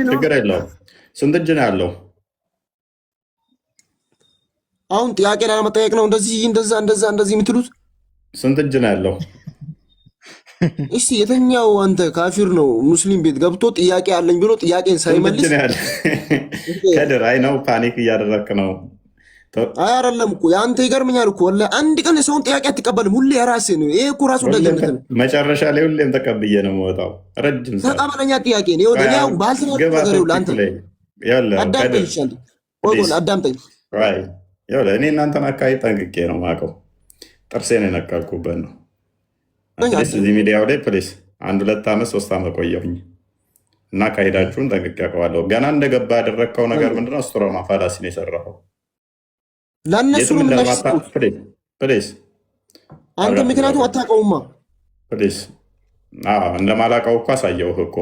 ነው። ችግር የለውም። ስንት እጅ ነው ያለው? አሁን ጥያቄ ላለመጠየቅ ነው እንደዚህ የምትሉት? ስንት እጅ ነው ያለው? እስቲ የተኛው አንተ ካፊር ነው ሙስሊም ቤት ገብቶ ጥያቄ አለኝ ብሎ ጥያቄን ሳይመልስ ከድር አይ ነው ፓኒክ እያደረክ ነው። አይ አይደለም እኮ ያንተ ይገርመኛል እኮ ወላሂ። አንድ ቀን የሰውን ጥያቄ አትቀበልም። ሁሌ የራስህ ነው። ይሄ እኮ ራሱ ደግነት ነው። መጨረሻ ላይ ሁሌም ተቀብዬ ነው የምወጣው። ረጅም ተቀበለኛ ጥያቄ ነው። ይኸውልህ ባልተናገር ነገር ይኸውልህ አንተ አዳምጠኝ ይሻል። ቆይ አዳምጠኝ። ይኸውልህ እኔ እናንተን አካባቢ ጠንቅቄ ነው የማውቀው። ጥርሴን የነቀልኩበት ነው። እዚህ ሚዲያው ላይ ፕሊስ 1 2 ዓመት 3 ዓመት ቆየሁኝ እና ካሄዳችሁን ጠንቅቄ አውቀዋለሁ። ገና እንደገባ ያደረግከው ነገር ምንድነው? ስትሮማ ፋላሲ ነው የሰራኸው። ለእነሱ ፕሊስ አንተ ምክንያቱም አታውቀውማ። ፕሊስ እንደማላውቀው እኮ አሳየሁህ እኮ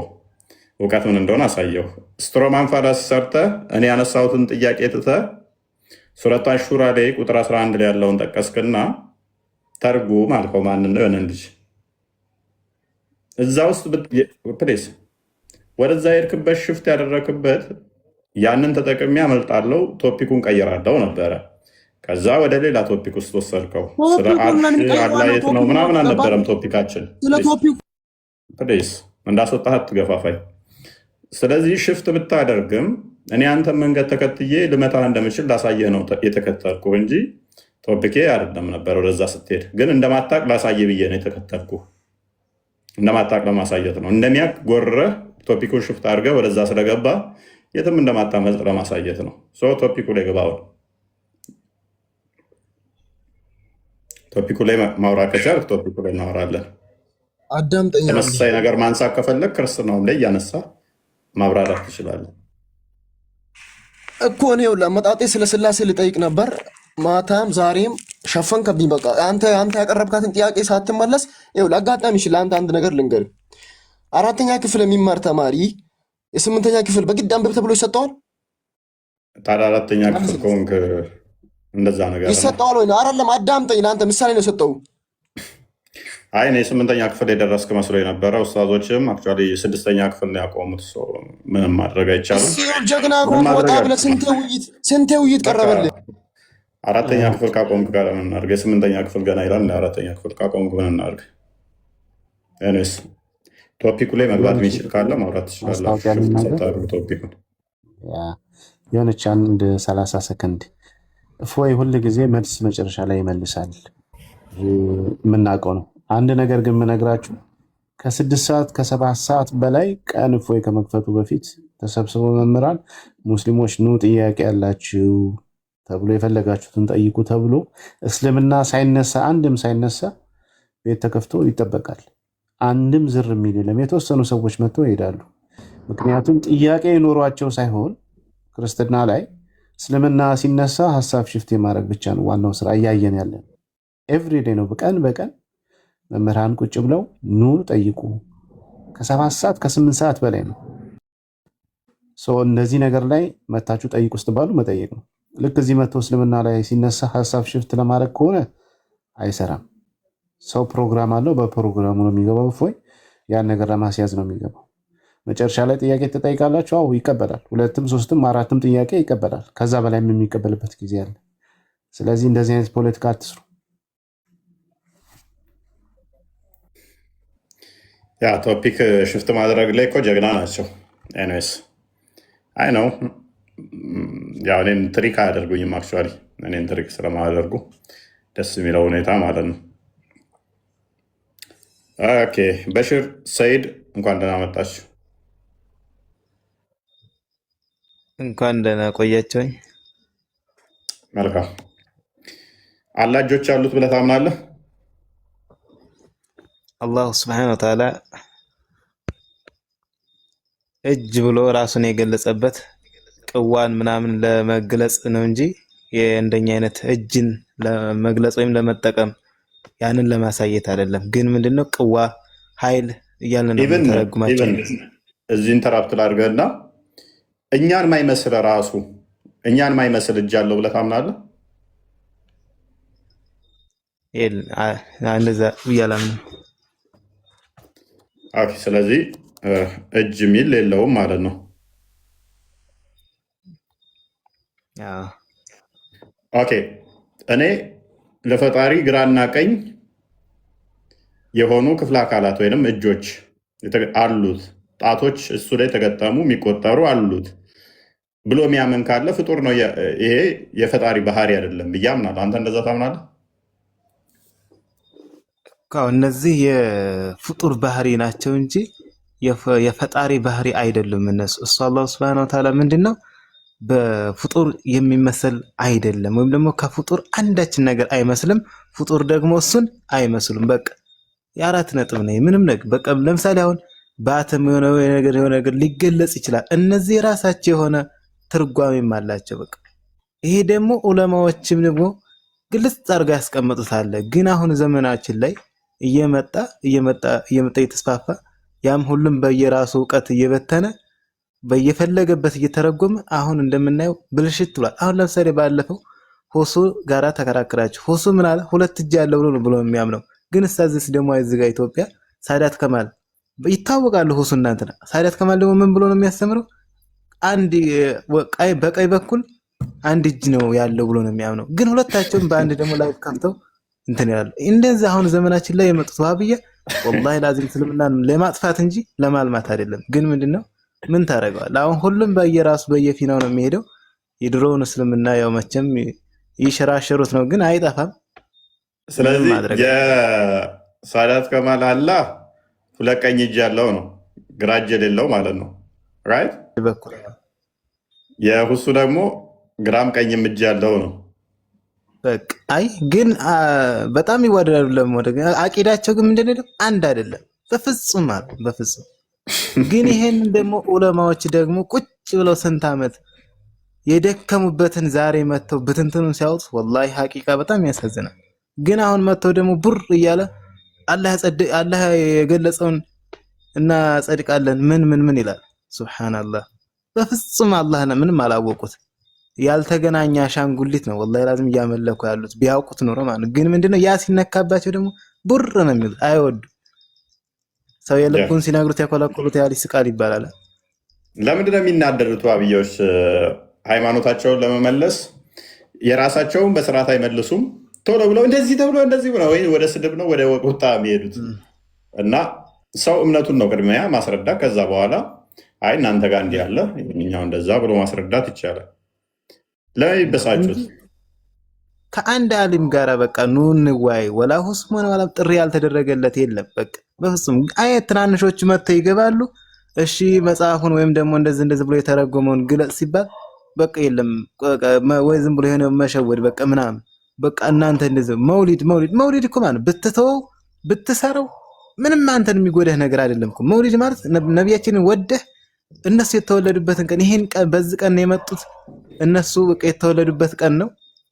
እውቀት ምን እንደሆነ አሳየሁህ። ስትሮማን ፋላሲ ሰርተህ እኔ ያነሳሁትን ጥያቄ ትተህ ሱረቱ አሹራ ላይ ቁጥር 11 ላይ ያለውን ጠቀስክና ተርጉም አልከው። ማንን ነው? የሆነን ልጅ እዛ ውስጥ ፕሌስ ወደዛ የሄድክበት ሽፍት ያደረክበት ያንን ተጠቅሜ አመልጣለሁ ቶፒኩን ቀይራለሁ ነበረ። ከዛ ወደ ሌላ ቶፒክ ውስጥ ወሰድከው። ስለ አርሽ አላየት ነው ምናምን አልነበረም ቶፒካችን። ፕሊዝ እንዳስወጣህ አትገፋፋኝ። ስለዚህ ሽፍት ብታደርግም እኔ አንተን መንገድ ተከትዬ ልመታ እንደምችል ላሳየህ ነው የተከተልኩ እንጂ ቶፒኬ አይደለም ነበር። ወደዛ ስትሄድ ግን እንደማታቅ ላሳየህ ብዬ ነው የተከተልኩ። እንደማታቅ ለማሳየት ነው። እንደሚያቅ ጎረህ ቶፒኩን ሽፍት አድርገህ ወደዛ ስለገባ የትም እንደማታመልጥ ለማሳየት ነው። ቶፒኩ ላይ ገባውን ቶፒኩ ላይ ማውራት ከቻልክ ቶፒኩ ላይ እናወራለን። አዳምጠኝ። ተመሳሳይ ነገር ማንሳት ከፈለግ ክርስትናውም ላይ እያነሳ ማብራራት ትችላለህ እኮ። እኔ አመጣጤ ስለ ስላሴ ልጠይቅ ነበር ማታም ዛሬም ሸፈንከብኝ። በቃ አንተ ያቀረብካትን ጥያቄ ሳትመለስ አጋጣሚ ይችላል። አንድ ነገር ልንገርህ፣ 4ኛ ክፍል የሚማር ተማሪ የ8ኛ ክፍል በግድ አንብብ ተብሎ ይሰጠዋል? ታዲያ 4ኛ ክፍል ከሆንክ እንደዛ ነገር ይሰጠዋል ወይ? አይደለም፣ አዳምጠኝ። ለአንተ ምሳሌ ነው የሰጠው። አይ እኔ 8ኛ ክፍል የደረስክ መስሎ የነበረ ኡስታዞችም አክቹዋሊ 6ኛ ክፍል ነው ያቆሙት። ምንም ማድረግ አይቻልም። ጀግና ወጣ ብለህ ስንቴ ውይይት ቀረበልህ? 4ኛ ክፍል ካቆምክ ጋር ምን እናድርግ? 8ኛ ክፍል ገና ይላል። 4ኛ ክፍል ካቆምክ ምን እናድርግ? እኔስ ቶፒኩ ላይ መግባት የሚችል ካለ ማውራት ትችላለህ። ቶፒኩን የሆነች አንድ 30 ሰከንድ እፎይ ሁል ጊዜ መልስ መጨረሻ ላይ ይመልሳል። የምናውቀው ነው። አንድ ነገር ግን የምነግራችሁ ከ6 ሰዓት ከ7 ሰዓት በላይ ቀን እፎይ ከመክፈቱ በፊት ተሰብስበው መምህራን ሙስሊሞች ኑ ጥያቄ ያላችሁ ተብሎ የፈለጋችሁትን ጠይቁ ተብሎ እስልምና ሳይነሳ አንድም ሳይነሳ ቤት ተከፍቶ ይጠበቃል። አንድም ዝር የሚል የለም። የተወሰኑ ሰዎች መጥተው ይሄዳሉ። ምክንያቱም ጥያቄ ይኖሯቸው ሳይሆን ክርስትና ላይ እስልምና ሲነሳ ሀሳብ ሽፍት የማድረግ ብቻ ነው ዋናው ስራ። እያየን ያለን ኤቭሪዴ ነው። በቀን መምህራን ቁጭ ብለው ኑ ጠይቁ። ከ7 ሰዓት ከ8 ሰዓት በላይ ነው። እነዚህ ነገር ላይ መታችሁ ጠይቁ ስትባሉ መጠየቅ ነው። ልክ እዚህ መጥቶ እስልምና ላይ ሲነሳ ሀሳብ ሽፍት ለማድረግ ከሆነ አይሰራም። ሰው ፕሮግራም አለው። በፕሮግራሙ ነው የሚገባው። እፎይ ያን ነገር ለማስያዝ ነው የሚገባው። መጨረሻ ላይ ጥያቄ ትጠይቃላችሁ። አዎ ይቀበላል። 2ም 3ም 4ም ጥያቄ ይቀበላል። ከዛ በላይም የሚቀበልበት ጊዜ አለ። ስለዚህ እንደዚህ አይነት ፖለቲካ አትስሩ። ያ ቶፒክ ሽፍት ማድረግ ላይ እኮ ጀግና ናቸው። ኤኒዌይስ አይ ነው ያው እኔን ትሪክ አያደርጉኝም። አክቹዋሊ እኔን ትሪክ ስለማያደርጉ ደስ የሚለው ሁኔታ ማለት ነው። ኦኬ በሽር ሰይድ እንኳን ደህና መጣችሁ። እንኳን ደህና ቆያቸውኝ። መልካም። አላህ እጆች አሉት ብለህ ታምናለህ? አላሁ ስብሐነ ወተዓላ እጅ ብሎ ራሱን የገለጸበት ቅዋን ምናምን ለመግለጽ ነው እንጂ እንደኛ አይነት እጅን ለመግለጽ ወይም ለመጠቀም ያንን ለማሳየት አይደለም። ግን ምንድነው ቅዋ ኃይል እያልን ነው ተረጉማቸው። እዚህ ኢንተራፕት ላድርገህና እኛን ማይመስል ራሱ እኛን ማይመስል እጅ አለው ብለህ ታምናለህ? እንደዛ ብያለሁ። ኦኬ ስለዚህ እጅ የሚል የለውም ማለት ነው። ኦኬ እኔ ለፈጣሪ ግራና ቀኝ የሆኑ ክፍለ አካላት ወይንም እጆች አሉት፣ ጣቶች እሱ ላይ ተገጠሙ የሚቆጠሩ አሉት ብሎ የሚያምን ካለ ፍጡር ነው። ይሄ የፈጣሪ ባህሪ አይደለም ብዬ አምናለሁ። አንተ እንደዛ ታምናለህ? እነዚህ የፍጡር ባህሪ ናቸው እንጂ የፈጣሪ ባህሪ አይደሉም እነሱ። እሱ አላህ ሱብሃነሁ ወተዓላ ምንድነው በፍጡር የሚመስል አይደለም፣ ወይም ደግሞ ከፍጡር አንዳችን ነገር አይመስልም። ፍጡር ደግሞ እሱን አይመስሉም። በቃ የአራት ነጥብ ነው። ምንም ነገር በቃ ለምሳሌ አሁን በአተም የሆነ ነገር ሊገለጽ ይችላል። እነዚህ የራሳቸው የሆነ ትርጓሜም አላቸው። በቃ ይሄ ደግሞ ዑለማዎችም ደግሞ ግልጽ አድርገው ያስቀምጡታል። ግን አሁን ዘመናችን ላይ እየመጣ እየተስፋፋ ያም ሁሉም በየራሱ እውቀት እየበተነ በየፈለገበት እየተረጎመ አሁን እንደምናየው ብልሽት ብሏል። አሁን ለምሳሌ ባለፈው ሆሱ ጋራ ተከራከራችሁ። ሆሱ ምን አለ? 2 እጅ ያለው ነው ብሎ የሚያምነው። ግን እስታዝስ ደግሞ እዚህ ጋር ኢትዮጵያ ሳዳት ከማል ይታወቃሉ። ሁሱ እናንተና ሳዳት ከማል ደግሞ ምን ብሎ ነው የሚያስተምረው? አንድ በቀኝ በኩል አንድ እጅ ነው ያለው ብሎ ነው የሚያምነው። ግን ሁለታቸውም በአንድ ደግሞ ላይ ከፍተው እንትን ይላሉ። እንደዚህ አሁን ዘመናችን ላይ የመጡት ዋህብያ ወላሂ ላዚም እስልምናን ለማጥፋት እንጂ ለማልማት አይደለም። ግን ምንድነው ምን ታረጋዋል? አሁን ሁሉም በየራሱ በየፊናው ነው የሚሄደው። የድሮውን እስልምና ያው መቼም ይሸራሸሩት ነው፣ ግን አይጠፋም። ስለዚህ የሳዳት ከማል አላህ ሁለት ቀኝ እጅ ያለው ነው፣ ግራ እጅ የሌለው ማለት ነው። ራይት። የሁሱ ደግሞ ግራም ቀኝም እጅ ያለው ነው። በቃ አይ ግን በጣም ይዋደዳሉ። ለሞደ አቂዳቸው ግን ምንድነው አንድ አይደለም በፍጹም ማለት በፍጹም። ግን ይሄን ደግሞ ዑለማዎች ደግሞ ቁጭ ብለው ስንት ዓመት የደከሙበትን ዛሬ መተው በትንትኑን ሲያወጡ ወላሂ ሐቂቃ በጣም ያሳዝናል። ግን አሁን መተው ደግሞ ቡር እያለ አላህ የገለጸውን እና ጸድቃለን ምን ይላል። ሱብሃንአላህ በፍጹም አላህና ምንም አላወቁት። ያልተገናኘ አሻንጉሊት ነው ወላሂ ላዝም እያመለኩ ያሉት ቢያውቁት ኖሮ ማለት። ግን ምንድነው ያ ሲነካባቸው ደግሞ ቡር ነው የሚሉት። አይወዱ ሰው የልቡን ሲነግሩት ያኮለኮሉት ያል ይስቃል ይባላል። ለምንድነው የሚናደዱት ዋህብያዎች? ሃይማኖታቸውን ለመመለስ የራሳቸውን በስርዓት አይመልሱም። ቶሎ ብለው እንደዚህ ተብሎ እንደዚህ ብለው ወይ ወደ ስድብ ነው ወደ ቁጣ የሚሄዱት። እና ሰው እምነቱን ነው ቅድሚያ ማስረዳት፣ ከዛ በኋላ አይ እናንተ ጋር እንዲህ ያለ እኛው እንደዛ ብሎ ማስረዳት ይቻላል። ለምን ይበሳጩት? ከአንድ አሊም ጋር በቃ ኑ እንዋይ ወላ ሁስሙን ወላ ጥሪ ያልተደረገለት የለም። በቃ በፍጹም አየት ትናንሾቹ መጥተው ይገባሉ። እሺ መጽሐፉን ወይም ደግሞ እንደዚህ ብሎ የተረጎመውን ግለጽ ሲባል በቃ የለም ወይ ዝም ብሎ የሆነ መሸወድ በቃ ምናምን በቃ እናንተ እንደዚህ መውሊድ እኮ ማለት ብትተወው ብትሰረው ምንም አንተን የሚጎዳህ ነገር አይደለም እኮ። መውሊድ ማለት ነብያችንን ወደህ እነሱ የተወለዱበትን ቀን ይሄን ቀን በዚህ ቀን የመጡት እነሱ በቃ የተወለዱበት ቀን ነው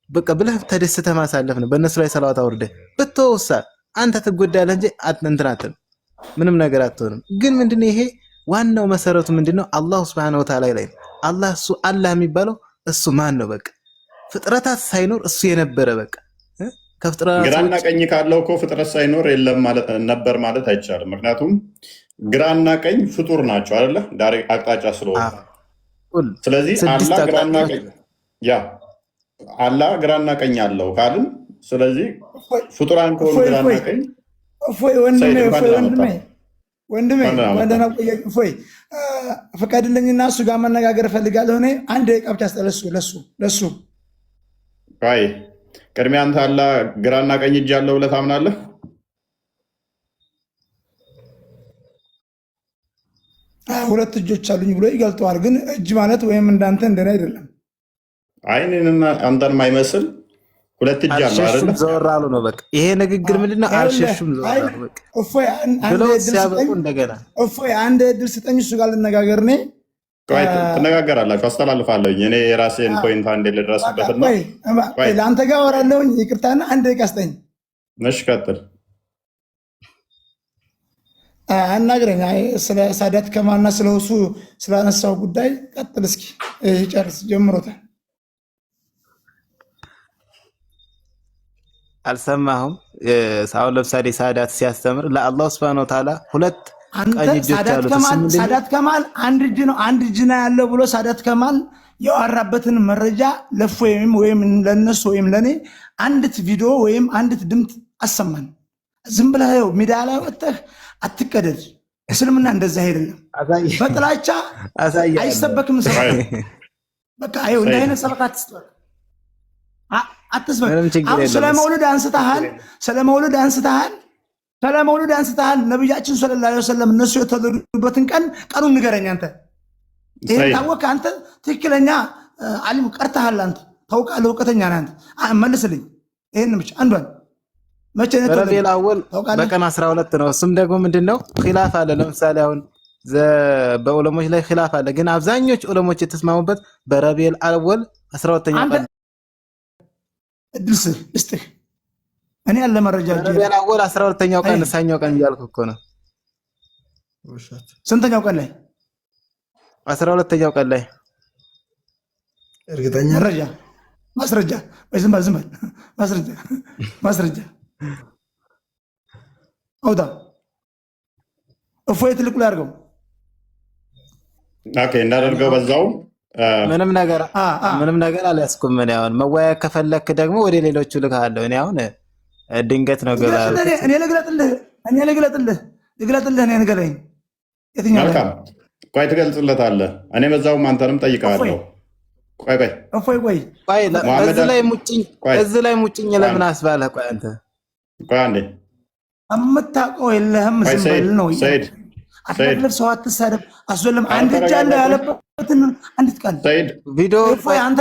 በቃ ብለህ ተደስተህ ማሳለፍ ነው። በእነሱ ላይ ሰላዋት አውርደህ ብትወውሳ አንተ ትጎዳለህ እንጂ እንትናትን ምንም ነገር አትሆንም። ግን ምንድነው ይሄ ዋናው መሰረቱ ምንድነው? አላህ Subhanahu Wa Ta'ala ላይ አላህ እሱ አላህ የሚባለው እሱ ማን ነው? በቃ ፍጥረታት ሳይኖር እሱ የነበረ በቃ ከፍጥረታት ግራና ቀኝ ካለው እኮ ፍጥረት ሳይኖር የለም ማለት ነበር ማለት አይቻልም። ምክንያቱም ግራና ቀኝ ፍጡር ናቸው አይደለ? ዳይሬክት አቅጣጫ ስለሆነ ስለዚህ አላህ ግራና ቀኝ አለው ካልን ስለዚህ ፍጡራን ከሆኑ ግራና ቀኝ ወንድሜ ፈቃድልኝና እሱ ጋር መነጋገር እፈልጋለሁ። እኔ አንድ ደቂቃ ብቻ ለሱ ቅድሚያ አንተ አላህ ግራና ቀኝ እጅ አለው ብለህ ታምናለህ? ሁለት እጆች አሉኝ ብሎ ይገልጠዋል። ግን እጅ ማለት ወይም እንዳንተ እንደኔ አይደለም። አይንና አንተን ማይመስል ሁለት እጅ አለው አይደል? ዘወር አሉ ነው በቃ። ይሄ ንግግር ምንድነው? አልሸሹም ዘወር አሉ በቃ። እፎይ አንድ እድል ስጠኝ፣ እሱ ጋር ልነጋገር። እኔ ትነጋገራላችሁ፣ አስተላልፋለሁ። እኔ የራሴን ፖይንት አንዴ ልድረስበትና ለአንተ ጋር አወራለሁኝ። ይቅርታና አንድ ደቂቃ ስጠኝ። እሺ ቀጥል። አናግረኝ ስለ ሳዳት ከማልና ስለሱ ስላነሳው ጉዳይ ቀጥል እስኪ። ይጨርስ ጀምሮታል። አልሰማሁም። አሁን ለምሳሌ ሳዳት ሲያስተምር ለአላህ Subhanahu Wa Ta'ala ሁለት ቀኝ እጆች አሉት። ሳዳት ከማል አንድ እጅ ነው አንድ እጅ ነው ያለው ብሎ ሳዳት ከማል ያወራበትን መረጃ ወይም ለነሱ ወይም ለኔ አንዲት ቪዲዮ ወይም አንዲት ድምፅ አሰማን። ዝም ብለህ ሚዲያ ላይ ወጥተህ አትቀደድ። እስልምና እንደዛ አይደለም። በጥላቻ አይሰበክም። በቃ አይው እንደ አይነት ሰበካ አትስበክ። አሁን ስለ መውሊድ አንስተሃል። ነብያችን ሰለላሁ ዐለይሂ ወሰለም እነሱ የተወለዱበትን ቀኑን ንገረኝ አንተ። ይሄን ታወቅህ አንተ? ትክክለኛ ዓሊም ቀርተሃል አንተ። ታውቃለህ፣ እውቀተኛ ነህ አንተ። መልስልኝ ይሄን ብቻ አንዷን። መቼ ነው ረቢዑል አወል? በቀን 12 ነው። እሱም ደግሞ ምንድነው ኺላፍ አለ። ለምሳሌ አሁን በዑለሞች ላይ ኺላፍ አለ፣ ግን አብዛኞቹ ዑለሞች የተስማሙበት በረቢዑል አወል 12ኛው ቀን እድል ስጥህ። እኔ ያለ መረጃ ረቢዑል አወል 12ኛው ቀን ሳኛው ቀን እያልኩ እኮ ነው። ስንተኛው ቀን ላይ? 12ኛው ቀን ላይ። እርግጠኛ ማስረጃ ዝም በል ማስረጃ አውጣ እፎይ ትልቁ ላይ አድርገው። ኦኬ እንዳደርገው በዛው ምንም ነገር አልያዝኩም። እኔ አሁን መወያየት ከፈለክ ደግሞ ወደ ሌሎቹ ልካለሁ። እኔ አሁን ድንገት ነው ገባ ያልኩት። እኔ ልግለጥልህ እኔ ንገረኝ። የትኛው መልካም ቆይ ትገልጽለታለህ። እኔ በዛውም አንተንም ጠይቃለሁ። ቆይ እዚህ ላይ ሙጭኝ ለምን አስባለህ? ቆይ አንተ ቆይ አንዴ የምታውቀው የለህም። ዝም በል ነው አትለፍልፍ፣ ሰው አትሳደብ፣ አስወለም። አንድ እጅ አለ ያለበትን አንዲት ቃል ቪዲዮ አንተ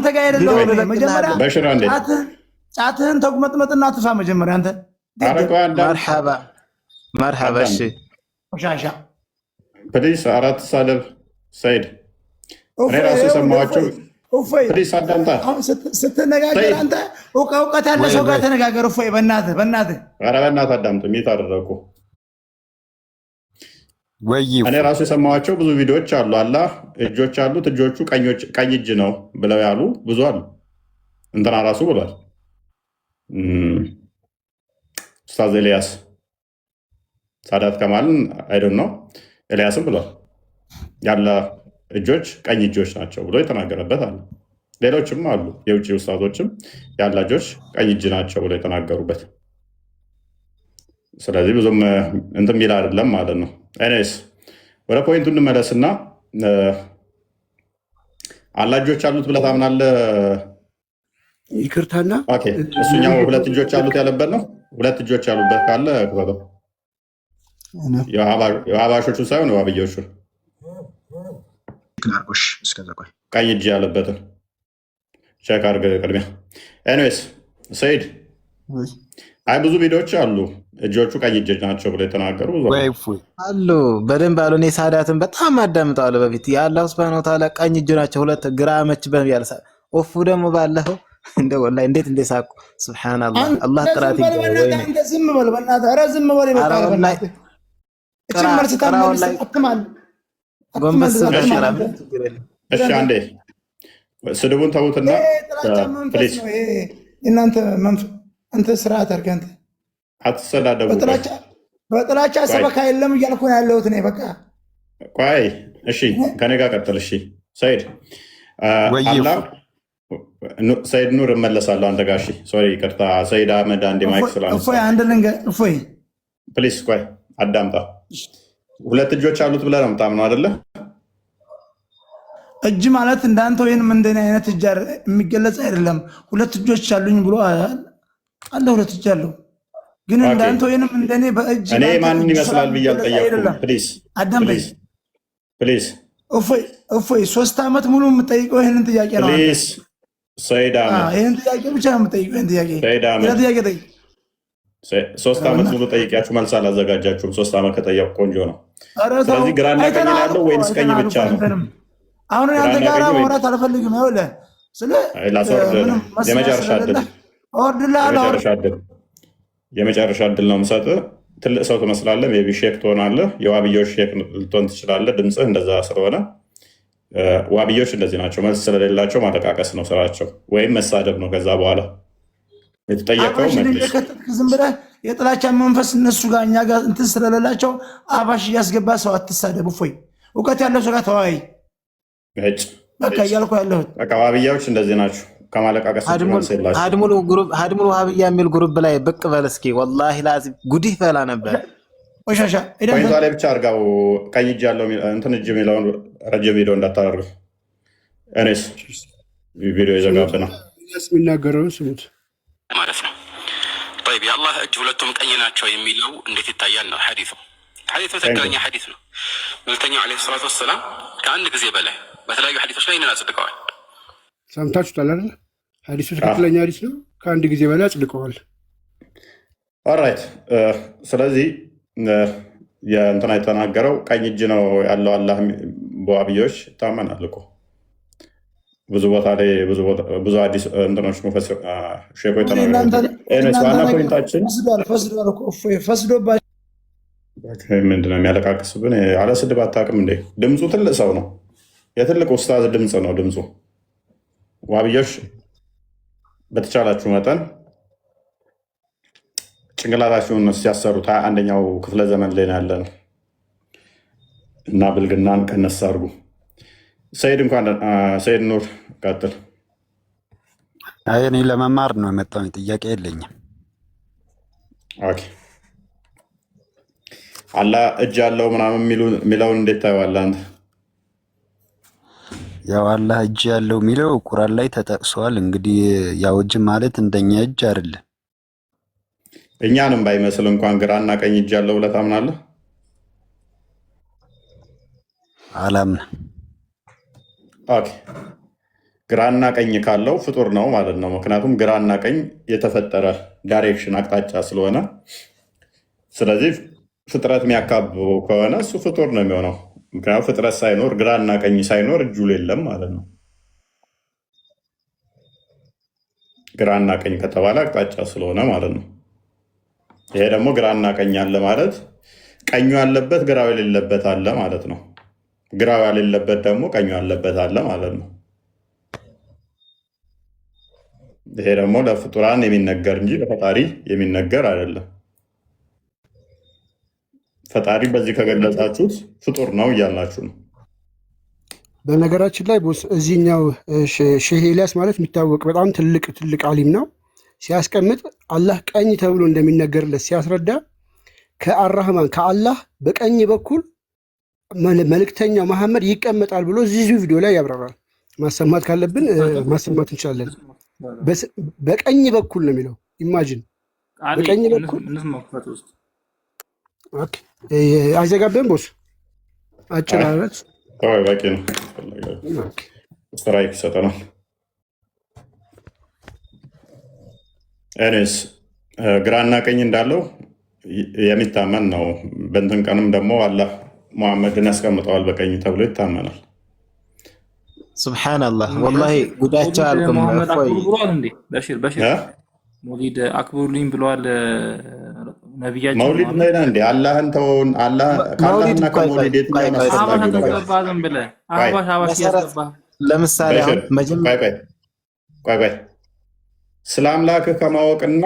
ጋር አይደለሁም። መጀመሪያ ጫትህን ተጉመጥመጥና አትፋ። መጀመሪያ አንተ መርሐባ። እሺ ቆሻሻ ፕሊስ አራት ሳደብ ሰይድ እኔ ራሱ የሰማኋቸው ፕሊስ አዳምጣ። ስትነጋገር አንተ እውቀት ያለ ሰው ጋር ተነጋገር። እፎይ በእናትህ ኧረ በእናትህ አዳምጥ። ሚት አደረኩ እኔ ራሱ የሰማኋቸው ብዙ ቪዲዮዎች አሉ። አላህ እጆች አሉት፣ እጆቹ ቀኝ እጅ ነው ብለው ያሉ ብዙ አሉ። እንትና ራሱ ብሏል ኡስታዝ ኤልያስ ሳዳት ከማልን አይደን ነው ኤልያስም ብሏል ያለ እጆች ቀኝ እጆች ናቸው ብሎ የተናገረበት አለ። ሌሎችም አሉ የውጭ ኡስታዞችም ያለ እጆች ቀኝ እጅ ናቸው ብሎ የተናገሩበት። ስለዚህ ብዙም እንትን ሚል አይደለም ማለት ነው። ኤኒዌይስ ወደ ፖይንቱ እንመለስና አላህ እጆች አሉት ብለህ ታምናለህ? ይቅርታና እሱኛው ሁለት እጆች አሉት ያለበት ነው። ሁለት እጆች ያሉበት ካለ ክበበው። የሀባሾቹን ሳይሆን የዋብዮቹን ቀኝ እጅ ያለበትን ቼክ አድርገህ ቅድሚያ። ኤኒዌይስ ሰይድ አይ ብዙ ቪዲዮዎች አሉ እጆቹ ቀኝ እጅ ናቸው ብሎ የተናገሩ አሉ። በደንብ አሉ። እኔ ሳዳትን በጣም አዳምጠዋለሁ በፊት የአላህ ሱብሃነሁ ወተዓላ ቀኝ እጁ ናቸው ሁለት ግራ መች በያለ ኦፉ ደግሞ ባለፈው እንደ ወላሂ እንዴት እንደሳቁ ሱብሃንአላህ። አላህ ጥራት ይገባው። ዝም በል በእናትህ፣ ኧረ ዝም በል ይበቃል በእናትህ። እቺ መልስ ታመልስ አትማል ጎንበስ እሺ አንዴ ስድቡን ተውትና ፕሊዝ እናንተ መንፈስ አንተ ስርዓት አድርገህ አንተ አትሰዳደቡ። በጥላቻ ሰበካ የለም እያልኩ ነው ያለሁት እኔ። በቃ ቆይ እሺ ከኔ ጋር ቀጥል። እሺ ሰይድ ሰይድ ኑር እመለሳለሁ አንተ ጋር። እሺ ሶሪ ይቅርታ ሰይድ አህመድ አንዴ ማይክ ስላነሳ እፎይ አንድ ልንገር እፎይ ፕሊዝ ቆይ አዳምጣ። ሁለት እጆች አሉት ብለህ ነው የምታምነው አይደለ? እጅ ማለት እንዳንተ ወይንም እንደኔ አይነት እጅ የሚገለጽ አይደለም። ሁለት እጆች አሉኝ ብሎ አለ ሁለት እጅ አለው። ግን እንዳንተ ወይንም እንደኔ በእጅ እኔ ማንን ይመስላል ብዬ አልጠየቅኩም። ፕሊዝ አዳምጠኝ ፕሊዝ። እፎይ 3 ዓመት ሙሉ የምጠይቀው ይህንን ጥያቄ ነው። ፕሊዝ ሰይድ አህመድ ይህን ጥያቄ ብቻ ነው የምጠይቀው። ይህን ጥያቄ ጥያቄ ጠይቅ። 3 ዓመት ሙሉ ጠይቂያችሁ መልስ አላዘጋጃችሁም። 3 ዓመት ከጠየቁ ቆንጆ ነው። ስለዚህ ግራና ቀኝ ያለው ወይንስ ቀኝ ብቻ ነው? አሁን አንተ ጋር ማውራት አልፈልግም። ይኸውልህ የመጨረሻ እድል ነው የምሰጥህ። ትልቅ ሰው ትመስላለህ። ሜይ ቢ ሼክ ትሆናለህ። የዋብዮች ሼክ ልትሆን ትችላለህ። ድምፅህ እንደዛ ስለሆነ ዋብዮች እንደዚህ ናቸው። መልስ ስለሌላቸው ማለቃቀስ ነው ስራቸው፣ ወይም መሳደብ ነው። ከዛ በኋላ የተጠየቀው ዝም ብለህ የጥላቻ መንፈስ እነሱ ጋር እኛ ጋር እንትን ስለሌላቸው አባሽ እያስገባ ሰው አትሳደብ። እፎይ እውቀት ያለው ሰው ጋር ተወያይ። በቃ እያልኩ ያለሁት በቃ ዋብያዎች እንደዚህ ናቸው። ከማለቃቀስ ሀድሙል ዋሃብያ የሚል ግሩፕ ላይ ብቅ በል እስኪ። ወላሂ ላዚም ጉዲህ ፈላ ነበር። ቆሻሻ ፖይንቷ ላይ ብቻ አድርጋው። ቀኝ እጅ ያለው እንትን እጅ የሚለውን ረጅም ቪዲዮ እንዳታደርገው። እኔስ ቪዲዮ የዘጋብና የሚናገረውን ስሙት ማለት ነው። ጠይብ የአላህ እጅ ሁለቱም ቀኝ ናቸው የሚለው እንዴት ይታያል ነው ሐዲሱ። ሐዲሱ ትክክለኛ ሐዲስ ነው። መልእክተኛው ዓለይሂ ሰላቱ ወሰላም ከአንድ ጊዜ በላይ በተለያዩ ሐዲሶች ላይ ይህንን አጽድቀዋል። ሰምታችሁታል አይደል? ሐዲሱ ትክክለኛ ሐዲስ ነው። ከአንድ ጊዜ በላይ አጽድቀዋል። ኦራይት። ስለዚህ የእንትና የተናገረው ቀኝ እጅ ነው ያለው አላህ በዋብዮች ይታመናል እኮ ብዙ ቦታ ላይ ብዙ አዲስ እንትኖች ሼኮች ተናግረዋል። ዋና ፖይንታችን ምንድነው የሚያለቃቅስብን? አለ ስድብ አታውቅም እንዴ? ድምፁ ትልቅ ሰው ነው። የትልቅ ኡስታዝ ድምፅ ነው ድምፁ። ዋብዮች በተቻላችሁ መጠን ጭንቅላታችሁን ሲያሰሩት 21ኛው ክፍለ ዘመን ላይ ነው ያለነው እና ብልግናን ቀነስ አድርጉ። ሰይድ ኑር ቀጥል። እኔ ለመማር ነው የመጣው፣ ጥያቄ የለኝም። ኦኬ አላህ እጅ አለው ምናምን የሚለውን እንዴት ታየዋለህ አንተ? ያው አላህ እጅ ያለው የሚለው ቁርአን ላይ ተጠቅሷል። እንግዲህ ያው እጅ ማለት እንደኛ እጅ አይደለም። እኛንም ባይመስል እንኳን ግራና ቀኝ እጅ ያለው ብለህ ታምናለህ? አላምንም። ኦኬ ግራና ቀኝ ካለው ፍጡር ነው ማለት ነው። ምክንያቱም ግራና ቀኝ የተፈጠረ ዳይሬክሽን አቅጣጫ ስለሆነ፣ ስለዚህ ፍጥረት የሚያካብበው ከሆነ እሱ ፍጡር ነው የሚሆነው። ምክንያቱም ፍጥረት ሳይኖር ግራና ቀኝ ሳይኖር እጁ የለም ማለት ነው። ግራና ቀኝ ከተባለ አቅጣጫ ስለሆነ ማለት ነው። ይሄ ደግሞ ግራና ቀኝ አለ ማለት ቀኙ ያለበት ግራው የሌለበት አለ ማለት ነው። ግራው ያሌለበት ደግሞ ቀኙ ያለበት አለ ማለት ነው። ይሄ ደግሞ ለፍጡራን የሚነገር እንጂ ለፈጣሪ የሚነገር አይደለም። ፈጣሪ በዚህ ከገለጻችሁት ፍጡር ነው እያላችሁ ነው። በነገራችን ላይ እዚህኛው ሼህ ኤልያስ ማለት የሚታወቅ በጣም ትልቅ አሊም ነው። ሲያስቀምጥ አላህ ቀኝ ተብሎ እንደሚነገርለት ሲያስረዳ ከአራህማን ከአላህ በቀኝ በኩል መልእክተኛው መሐመድ ይቀመጣል ብሎ እዚህ ቪዲዮ ላይ ያብራራል። ማሰማት ካለብን ማሰማት እንችላለን። በቀኝ በኩል ነው የሚለው። ኢማጂን በቀኝ በኩል አይዘጋብህም ቦስ? አጭር አለት በቂ ነው። ስትራይክ ይሰጠናል። እኔስ ግራና ቀኝ እንዳለው የሚታመን ነው። በእንትን ቀንም ደግሞ አላህ ሙሐመድን ያስቀምጠዋል በቀኝ ተብሎ ይታመናል። ሱብሓነላህ ወላሂ ጉዳቸው አልኩም። መውሊድ አክብሩልኝ ብለዋል ነቢያችን። መውሊድ ላይ ነው እንዴ? አላህን ተወውን። ከአላህና ከመውሊድ የትኛውን ለምሳሌ ቆይ ስለ አምላክህ ከማወቅና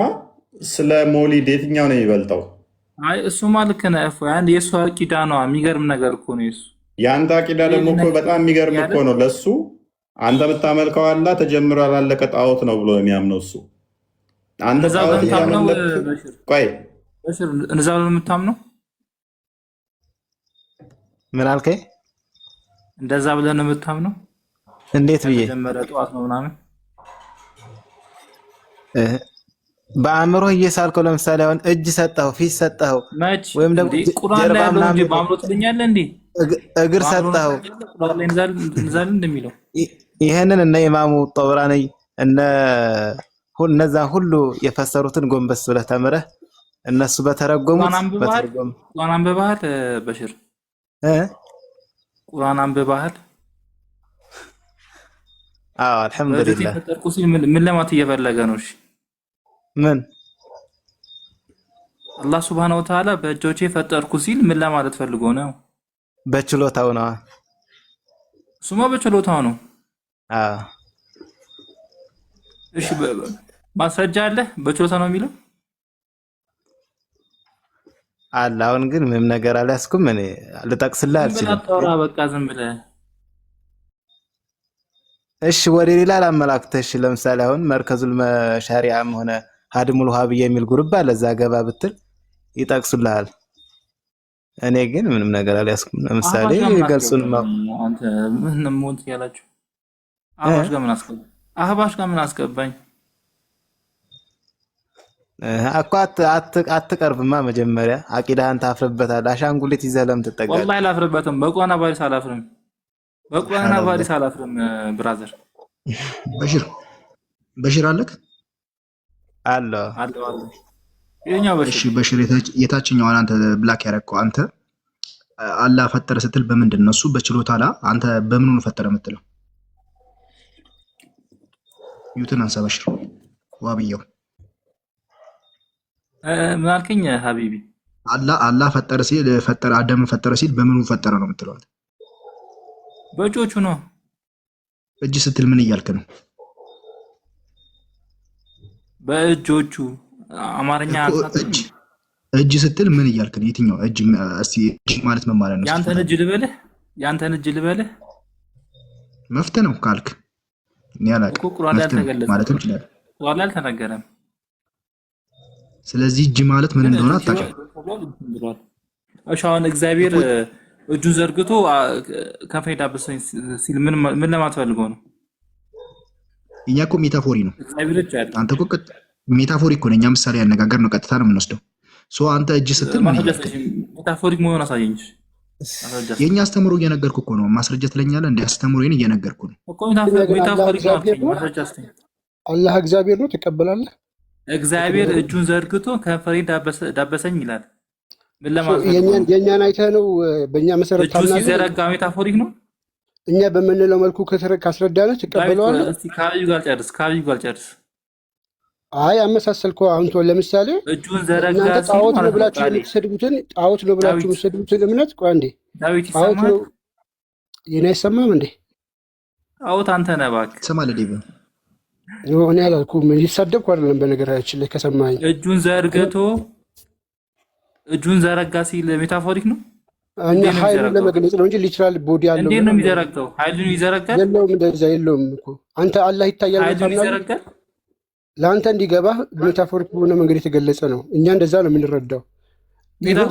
ስለ መውሊድ የትኛው ነው የሚበልጠው? አይ እሱማ ልክ ነህ። አንድ የእሱ አቂዳ ነው። የሚገርም ነገር እኮ ነው የእሱ። የአንተ አቂዳ ደግሞ እኮ በጣም የሚገርም እኮ ነው። ለእሱ አንተ የምታመልከው አላህ ተጀምሮ ያላለቀ ጣዖት ነው ብሎ የሚያምነው እሱ። አንተ ጣዖት ያመለክ ቆይ እንደዛ ብለህ የምታምነው ምን አልከኝ? እንደዛ ብለህ ነው የምታምነው? እንዴት ብዬ ተጀመረ ጣዖት ነው ምናምን በአእምሮ እየሳልከው። ለምሳሌ አሁን እጅ ሰጠኸው፣ ፊት ሰጠኸው፣ ወይም ደግሞ ቁርአን ላይ ያለው እንጂ በአእምሮ ትለኛለህ እንዴ? እግር ሰጠኸው። ቁርአን ላይ እንዛል እንደሚለው ይሄንን እነ ኢማሙ ጠብራኒ እነዛ ሁሉ የፈሰሩትን ጎንበስ ብለህ ተምረህ እነሱ በተረጎሙት ቁርአን አንብበሃል በሽር? ቁርአን አንብበሃል? አዎ አልሐምዱሊላህ። ምን ለማለት እየፈለገ ነው? እሺ ምን አላህ ሱብሃነሁ ወተዓላ በእጆቼ ፈጠርኩ ሲል ምን ለማለት ፈልጎ ነው? በችሎታው ነው። እሱማ በችሎታው ነው። አዎ እሺ ማስረጃ አለ በችሎታ ነው የሚለው አለ። አሁን ግን ምንም ነገር አልያዝኩም። እኔ ልጠቅስልህ አልችልም። በቃ ዝም ብለህ እሺ ወደ ሌላ ላመላክተህ። እሺ ለምሳሌ አሁን መርከዙል መሻሪዓም ሆነ ሀድሙል ወሃቢያ የሚል ግሩፕ አለ። እዛ ገባ ብትል ይጠቅሱልሃል። እኔ ግን ምንም ነገር አልያዝኩም። ለምሳሌ ገልጹን አንተ ምን ሞት ያላችሁ አህባሽ ጋር ምን አስገባኝ? አህባሽ ጋር ምን አስገባኝ? እኮ አትቀርብማ። መጀመሪያ አቂዳህን ታፍርበታለህ። አሻንጉሊት ይዘህ ለምን ትጠጋለህ? ወላሂ አላፍርበትም። በቁርአን ባሪስ አላፍርም። በቁርአን ባሪስ አላፍርም። ብራዘር በሽር አለክ አለ የኛው በሽር። እሺ በሽር የታችኛውን አንተ ብላክ ያረከው አንተ አላህ ፈጠረ ስትል በምንድን ነው? እሱ በችሎታ አላ አንተ በምኑ ነው ፈጠረ የምትለው? ዩትን አንሳ በሽር ዋብየው ምን አልከኝ ሀቢቢ? አላህ ፈጠረ ሲል ፈጠረ አዳም ፈጠረ ሲል በምኑ ፈጠረ ነው የምትለው? በእጆቹ ነው። እጅ ስትል ምን እያልክ ነው? በእጆቹ አማርኛ እጅ ስትል ምን እያልክ ነው? የትኛው እጅ? እስቲ እጅ ማለት ምን ማለት ነው? ያንተን እጅ ልበልህ መፍትሄ ነው ካልክ እኔ አላውቅም። እኮ ቁርአን ላይ አልተገለጸም ማለት እንችላለን። ቁርአን ላይ አልተነገረም። ስለዚህ እጅ ማለት ምን እንደሆነ አታውቅም። እሺ አሁን እግዚአብሔር እጁን ዘርግቶ ከንፈሬ ዳበሰኝ ሲል ምን ለማለት ፈልጎ ነው? እኛ እኮ ሜታፎሪ ነው። እግዚአብሔር እጅ አለ። አንተ እኮ ሜታፎሪ እኮ ነው። እኛ ምሳሌ ያነጋገር ነው፣ ቀጥታ ነው የምንወስደው። ሶ አንተ እጅ ስትል ምን እያልክ ሜታፎሪክ መሆኑን አሳየኝ። የኛ አስተምሮ እየነገርኩ እኮ ነው። ማስረጃ ትለኛለህ? እንደ አስተምሮዬን እየነገርኩ ነው እኮ ሜታፎሪክ ነው። ማስረጃ አስተኝ አላህ እግዚአብሔር ነው ትቀበላለህ? እግዚአብሔር እጁን ዘርግቶ ከንፈሬ ዳበሰኝ ይላል። ምን ለማለት የኛን አይተህ ነው? በእኛ መሰረት እጁ ሲዘረጋ ሜታፎሪክ ነው። እኛ በምንለው መልኩ ካስረዳነህ ትቀበለዋለህ? እስቲ ከአብዩ ጋር ጨርስ። አይ አመሳሰልከው። አሁን ለምሳሌ እጁን ዘረጋ ጣዖት ነው ብላችሁ የምትሰድቡትን እምነት ቆይ አንዴ፣ ዳዊት ይሰማል? የኔ አይሰማም እንዴ? ጣዖት አንተ ነህ እባክህ። ትሰማለህ? ዴቭ እኔ አላልኩም። ይሳደብኩ አይደለም። በነገራችን ላይ ከሰማኸኝ እጁን ዘረጋ ሲል ሜታፎሪክ ነው። እኛ ኃይሉን ለመግለጽ ነው እንጂ ሊትራል ቦዲ ያለው እንዴት ነው የሚዘረጋው? ኃይሉን ይዘረጋል? የለውም፣ እንደዛ የለውም እኮ አንተ አላህ ይታያል ኃይሉን ይዘረጋል። ለአንተ እንዲገባ ሜታፎሪክ በሆነ መንገድ የተገለጸ ነው። እኛ እንደዛ ነው የምንረዳው።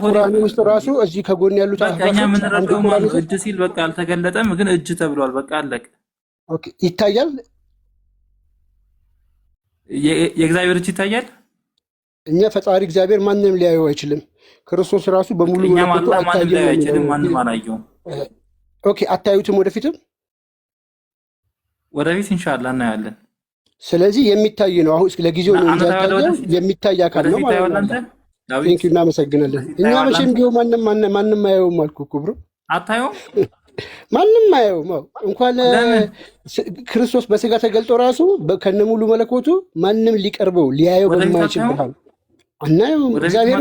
ቁርአን ውስጥ ራሱ እዚህ ከጎን ያሉት እኛ የምንረዳው ማለት እጅ ሲል በቃ አልተገለጠም፣ ግን እጅ ተብሏል። በቃ አለቀ። ኦኬ ይታያል። የእግዚአብሔር እጅ ይታያል። እኛ ፈጣሪ እግዚአብሔር ማንንም ሊያየው አይችልም። ክርስቶስ ራሱ በሙሉ ማንም አላየውም። ኦኬ አታዩትም? ወደፊት ኢንሻአላህ እናያለን። ስለዚህ የሚታይ ነው። አሁን ለጊዜው ነው እንጂ የሚታይ አካል ነው ማለት ነው። ቴንክ ዩ እናመሰግናለን። እኛ መቼም ቢሆን ማንም አያየውም አልኩ እኮ ብሮ። አታየውም? ማንም አያየውም። እንኳን ክርስቶስ በስጋ ተገልጦ ራሱ ከነሙሉ መለኮቱ ማንም ሊቀርበው ሊያየው በማይችል ብርሃን አናየውም። እግዚአብሔር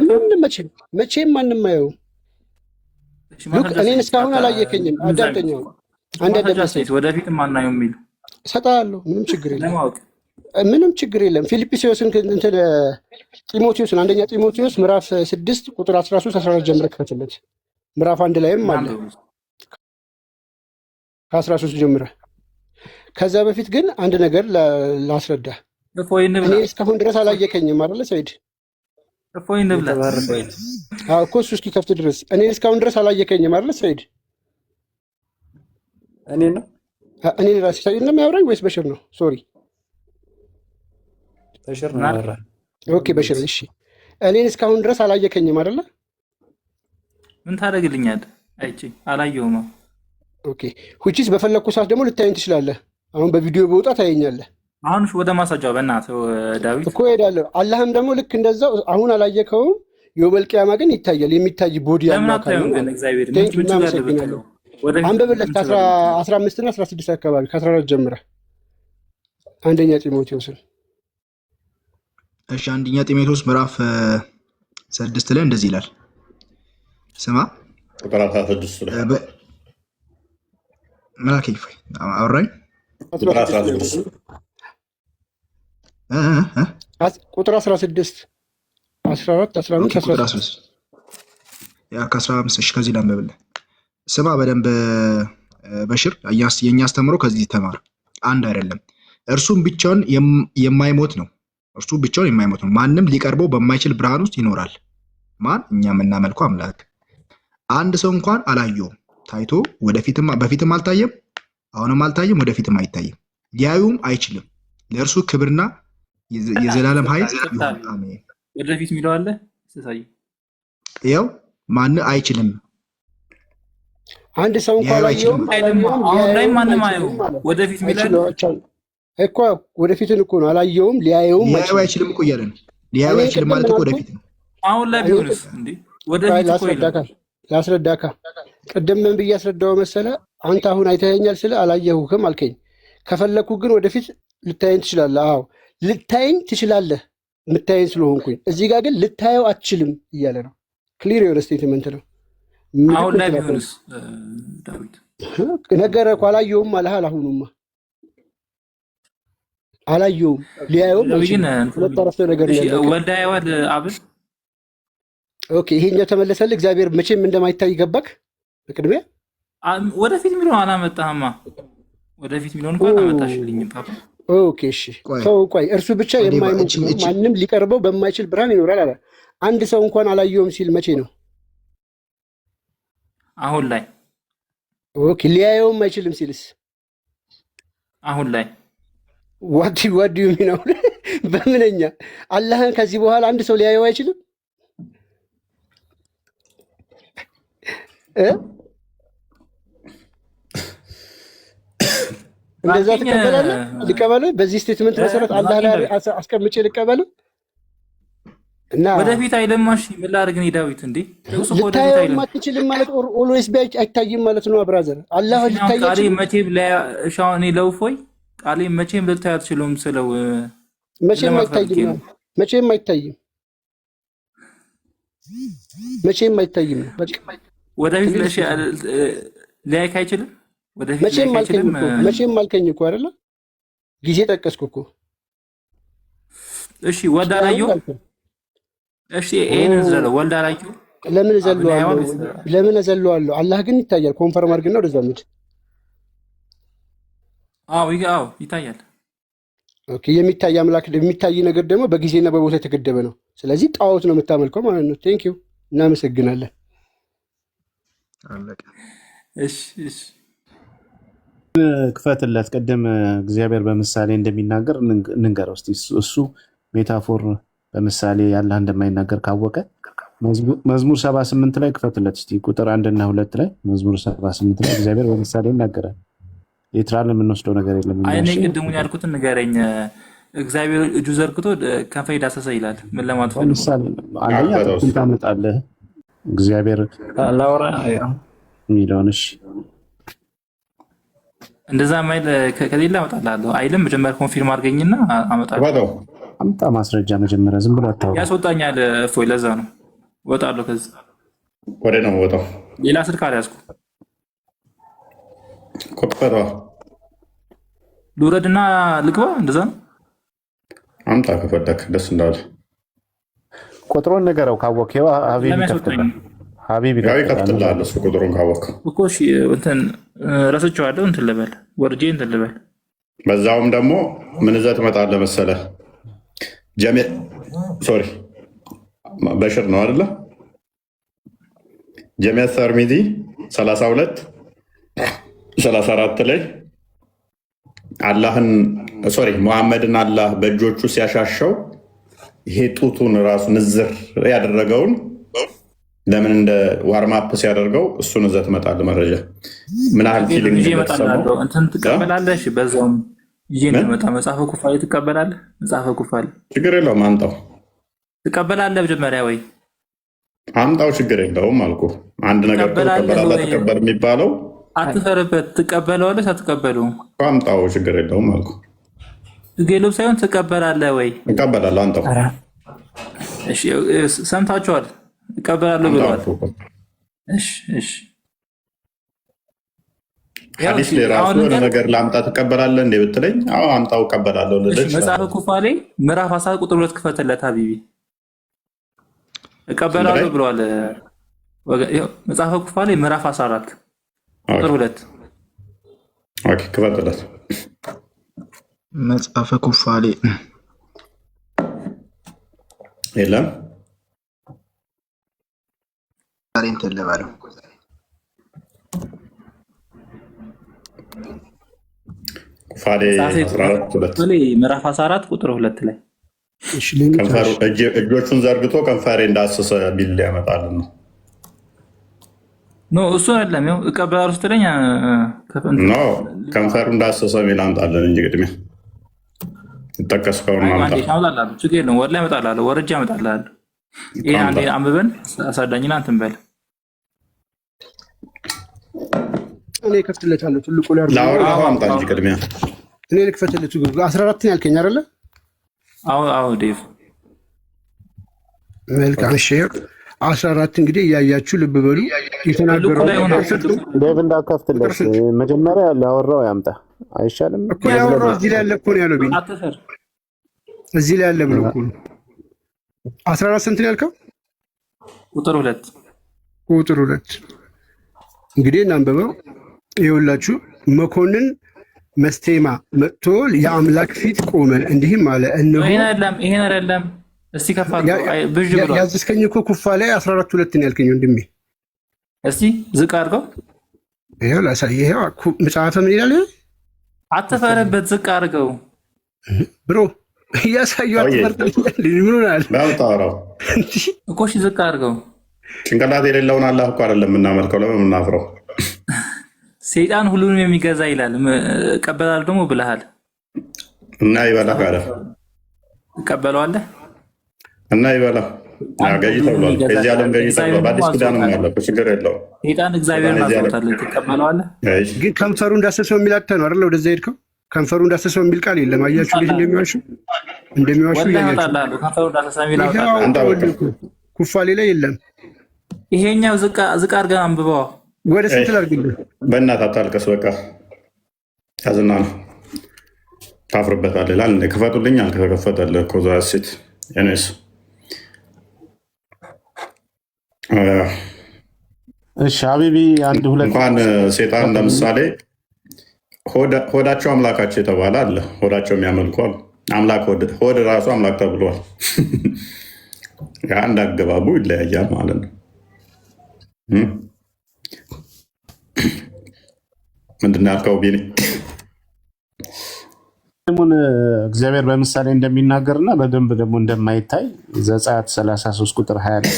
መቼም ማንም አያየውም። ሉክ እኔን እስካሁን አላየከኝም። አዳምጠኛው አንድ አደረሰኝ። ወደፊት ማናየው የሚል ሰጣለሁ። ምንም ችግር የለም። ፊልጵስዩስን ጢሞቴዎስን አንደኛ ጢሞቴዎስ ምዕራፍ 6 ቁጥር 13 14 ጀምረህ ክፈትለት። ምዕራፍ 1 ላይም አለ ከ13 ጀምረህ። ከዛ በፊት ግን አንድ ነገር ላስረዳ። እኔ እስካሁን ድረስ አላየከኝም አይደለ ሰይድ? እፎይ እንብላ እኮ እሱ እስኪከፍት ድረስ እኔ እስካሁን ድረስ አላየከኝም አይደለ ሰይድ? እኔ ራሴ ሰይድ ነው የሚያወራኝ ወይስ በሽር ነው? ሶሪ በሽር ነው ያወራ። ኦኬ በሽር እሺ። እኔን እስካሁን ድረስ አላየከኝም አይደለ? ምን ታደርግልኛለህ? አይቼ አላየሁም። ኦኬ ሁቺስ በፈለኩ ሰዓት ደግሞ ልታየኝ ትችላለህ። አሁን በቪዲዮ በወጣ ታየኛለህ። አሁን ወደ ማሳጃው በእናትህ ዳዊት እኮ ሄዳለሁ። አላህም ደግሞ ልክ እንደዛው አሁን አላየከውም። የውመል ቂያማ ግን ይታያል። የሚታይ ቦዲ ያለው አካል ነው። እናመሰግናለን። አንብብለት ከ15 እና 16 አካባቢ ከ14 ጀምረህ አንደኛ ጢሞቴዎስን። እሺ አንደኛ ጢሞቴዎስ ምዕራፍ 6 ላይ እንደዚህ ይላል። ስማ ቁጥር 16 ላይ መላክ ይፈይ አውራኝ ቁጥር 16 ቁጥር 16 14 15 16 ያ ከ15 እሺ ከዚህ ላንብብልህ። ስማ በደንብ በሽር፣ የኛ አስተምሮ ከዚህ ተማር። አንድ አይደለም፣ እርሱም ብቻውን የማይሞት ነው። እርሱ ብቻውን የማይሞት ነው። ማንም ሊቀርበው በማይችል ብርሃን ውስጥ ይኖራል። ማን? እኛ የምናመልከው አምላክ። አንድ ሰው እንኳን አላየውም፣ ታይቶ በፊትም አልታየም፣ አሁንም አልታየም፣ ወደፊትም አይታይም፣ ሊያዩም አይችልም። ለእርሱ ክብርና የዘላለም ኃይል ይሁን፣ አሜን። ወደፊት የሚለው አለ ስለሳይ ያው ማን አይችልም። አንድ ሰው እንኳን አላየውም፣ አሁን ላይ ማንም አየው። ወደፊት የሚለው እኮ ወደፊትን እኮ ነው። አላየውም ሊያየውም አይችልም እኮ እያለ ነው። ሊያየው አይችልም ማለት እኮ ወደፊት ነው። አሁን ላይ ቢሆንስ እንዴ? ወደፊት እኮ ይላል። ላስረዳካ ቅድም ምን ብዬ አስረዳው መሰለ? አንተ አሁን አይተኸኛል ስለ አላየሁህም አልከኝ። ከፈለኩ ግን ወደፊት ልታየኝ ትችላለህ። አዎ ልታየኝ ትችላለህ፣ የምታየኝ ስለሆንኩኝ። እዚህ ጋር ግን ልታየው አትችልም እያለ ነው። ክሊር የሆነ ስቴትመንት ነው። አሁን ላይ ቢሆንስ ዳዊት ነገረ እኮ አላየሁም አለህ። አሁኑማ አላየውም ሊያየውም አይችልም። ሁለት አረፍተ ነገር ነው ያለው። ወልድ ያየዋል አብን። ኦኬ ይሄኛው ተመለሰልህ። እግዚአብሔር መቼም እንደማይታይ ገባክ። በቅድሚያ ወደፊት የሚለውን አላመጣህማ። ወደፊት የሚለውን እንኳን አላመጣሽልኝም ፓፓ። ኦኬ እሺ ተው ቆይ። እርሱ ብቻ የማይሞት ማንም ሊቀርበው በማይችል ብርሃን ይኖራል አለ። አንድ ሰው እንኳን አላየውም ሲል መቼ ነው? አሁን ላይ። ኦኬ ሊያየውም አይችልም ሲልስ? አሁን ላይ። ዋት ዱ ዩ ሚን? በምንኛ አላህን ከዚህ በኋላ አንድ ሰው ሊያየው አይችልም? እንደዛ ትቀበላለህ? ልቀበልህ? በዚህ ስቴትመንት መሰረት አላህ ላይ አስቀምጬ ልቀበልህ? እና ወደፊት አይለማሽ ምን ላድርግ ነው ዳዊት? እንዴ ልታየው አትችልም ማለት ኦልዌይስ ቢያይ አይታይም ማለት ነው ብራዘር። አላህ ልታየው ቃሌ መቼም ለሻውን ለውፎይ ቃሌ መቼም ልታየው አትችሉም ስለው መቼም አይታይም፣ መቼም አይታይም፣ መቼም አይታይም። ወደፊት ሊያይክ አይችልም። ወደፊት መቼም አልከኝ እኮ አይደለ? ጊዜ ጠቀስኩ እኮ። እሺ ወልድ አላየው። እሺ ይሄን ዘለው ወልድ አላየው። ለምን ዘለዋለሁ? ለምን ዘለዋለሁ? አላህ ግን ይታያል። ኮንፈርም አድርግና ወደዛ ምድ። አዎ ይታያል። ኦኬ የሚታይ አምላክ የሚታይ ነገር ደግሞ በጊዜና በቦታ የተገደበ ነው። ስለዚህ ጣዖት ነው የምታመልከው ማለት ነው። ቴንክ ዩ እናመሰግናለን። አለቀ። እሺ ክፈትለት። ቅድም እግዚአብሔር በምሳሌ እንደሚናገር እንንገረው እስቲ። እሱ ሜታፎር በምሳሌ ያላህ እንደማይናገር ካወቀ መዝሙር 78 ላይ ክፈትለት እስቲ። ቁጥር 1 እና 2 ላይ መዝሙር 78 ላይ እግዚአብሔር በምሳሌ ይናገራል። ሊትራል የምንወስደው ነገር የለም። አይኔ ቅድሙን ያልኩትን ንገረኝ። እግዚአብሔር እጁ ዘርግቶ ከንፈሬ ዳሰሰ ይላል። ምን ለማለት ፈልጎ? ምሳሌ አንደኛ ታመጣለህ እግዚአብሔር ላውራ የሚለውን። እሺ እንደዛ ማይል ከሌላ አመጣልሃለሁ አይልም። መጀመሪያ ኮንፊርም አድርገኝና አመጣለሁ። አምጣ ማስረጃ መጀመሪያ። ዝም ብሎ አታውራ። ያስወጣኛል እፎይ። ለዛ ነው እወጣለሁ። ከዚህ ወደ ነው ወጣው። ሌላ ስልክ አልያዝኩም። ኮጥፈራ ልውረድና ልግባ። እንደዛ ነው። አምጣ ከፈለክ ደስ እንዳለ ቁጥሩን ንገረው ካወቅኸው። ሀቢብ ይከፍትልሃል እሱ ቁጥሩን ካወቅኸው እኮ። እሺ እንትን ረስቼዋለሁ። እንትን ልበል ወርጄ እንትን ልበል። በዛውም ደግሞ ምን ይዘህ ትመጣለህ መሰለህ? በሽር ነው አይደለ? ጀሚዓ ተርሚዚ 32 34 ላይ ሙሐመድን አላህ በእጆቹ ሲያሻሸው ይሄ ጡቱን ራሱ ንዝር ያደረገውን ለምን እንደ ዋርማፕ ሲያደርገው እሱን ይዘህ ትመጣለህ። መረጃ ምን ያህል ፊሊንግ እንደተሰማው እንትን ትቀበላለህ። በዛውም ይሄ እንደመጣ መጽሐፈ ኩፋሌ ትቀበላለህ። መጽሐፈ ኩፋሌ ችግር የለውም አምጣው። ትቀበላለህ መጀመሪያ ወይ አምጣው፣ ችግር የለውም አልኩህ። አንድ ነገር ትቀበላለህ ተቀበል የሚባለው አትፈርበት። ትቀበለዋለህ አትቀበለውም? አምጣው፣ ችግር የለውም አልኩህ። ትገለው ሳይሆን ትቀበላለህ ወይ? እቀበላለሁ። አምጣው። እሺ ሰምታችኋል። እቀበላለሁ ብለዋል። እሺ ሐዲስ ላይ ራሱ የሆነ ነገር ላምጣ ትቀበላለህ እንዴ ብትለኝ፣ አዎ አምጣው እቀበላለሁ ልልህ። መጽሐፈ ኩፋሌ ምዕራፍ 10 ቁጥር 2 ክፈትለት ሀቢቢ። እቀበላለሁ ብለዋል። መጽሐፈ ኩፋሌ ምዕራፍ 14 ቁጥር 2 ኦኬ፣ ክፈትለት። መጽሐፈ ኩፋሌ የለም እንትን ልበለው ኩፋሌ ምዕራፍ 14 ቁጥር 2 ላይ እጆቹን ዘርግቶ ከንፈሬ እንዳሰሰ ቢል ያመጣልን ነው። ኖ እሱ አይደለም። ያው እቀበላለሁ ስትለኝ ከንፈሩ እንዳሰሰ ቢል አምጣልን እንጂ ቅድሚያ ይጠቀስከውን አምጣልሃለሁ። ችግር የለውም። ወደ ላይ አመጣልሃለሁ። ወርጄ አመጣልሃለሁ። ይሄ አንዴ አንብበን አሳዳኝና እንትን በል። እኔ እከፍትለታለሁ። ትልቁ ላይ ላውራው አምጣ እንጂ ቅድሚያ እኔ ልክፈትለት። 14 ያልከኝ አይደለ? አዎ ዴቭ መልካም። እሺ 14 እንግዲህ እያያችሁ ልብ በሉ። የተናገረው ዴቭ እንዳከፍትለት መጀመሪያ ላወራው ያምጣ። አይሻልም? እኮ ያወራው እዚህ ላይ ያለ እኮ ነው ያለው። ቢኒ እዚህ ላይ ያለ ብሎ እኮ ነው። 14 ስንት ነው ያልከው? ቁጥር 2 ቁጥር 2 እንግዲህ እናንበበው። ይኸውላችሁ መኮንን መስቴማ መጥቶ የአምላክ ፊት ቆመ፣ እንዲህም አለ እነሆ ይሄን አይደለም። እስቲ ከፋ ብዥ ብሏል። ያዝስከኝ እኮ ኩፋ ላይ 14:2 ነው ያልከኝ ወንድሜ። እስቲ ዝቅ አድርገው። ይሄው ላሳየህ። ይሄው መጽሐፈ ምን ይላል? አትፈረበት፣ ዝቅ አድርገው ብሮ እያሳየው። አትፈርበት ምን ሆናል? ባውጣራው እኮ እሺ፣ ዝቅ አድርገው። ጭንቅላት የሌለውን አላህ እኮ አይደለም የምናመልከው፣ ለምን የምናፍረው? ሰይጣን ሁሉንም የሚገዛ ይላል። እቀበላለሁ ደግሞ ብለሃል እና ይበላ ካለ እቀበለዋለህ እና ይበላ ገዢ ተብሏል። ከዚህ ዓለም ገዢ ተብሏል። በአዲስ ኪዳንም ያለው ችግር የለውም። ሰይጣን እግዚአብሔርን አዝኖታል። ትቀበለዋለህ? ግን ከንፈሩ እንዳሰሰው የሚል አጥተህ ነው አይደል? ወደዛ ሄድከው። ከንፈሩ እንዳሰሰው የሚል ቃል የለም። አያችሁ እንዴት እንደሚዋሹ እያያችሁ። ከንፈሩ እንዳሰሰው የሚል አውጣለሁ። ኩፋሌ ላይ የለም። ይሄኛው ዝቅ አድርገን አንብበዋ። ወደ ስንት ላድርግልህ? በእናትህ አታልቀስ። በቃ ያዝና ነው ታፍርበታለህ ይላል። ክፈቱልኝ አልከፈተልህ እኮ እዛ ሴት የኔስ እሺ ሀቢቢ አንድ ሁለት እንኳን ሴጣን ለምሳሌ ሆዳቸው አምላካቸው የተባለ አለ። ሆዳቸው የሚያመልኩ አሉ። አምላክ ሆድ ራሱ አምላክ ተብሏል። አንድ አገባቡ ይለያያል ማለት ነው። ምንድን ነው ያልከው ቢኒ? እግዚአብሔር በምሳሌ እንደሚናገርና በደንብ ደግሞ እንደማይታይ ዘጸአት 33 ቁጥር 20 ላይ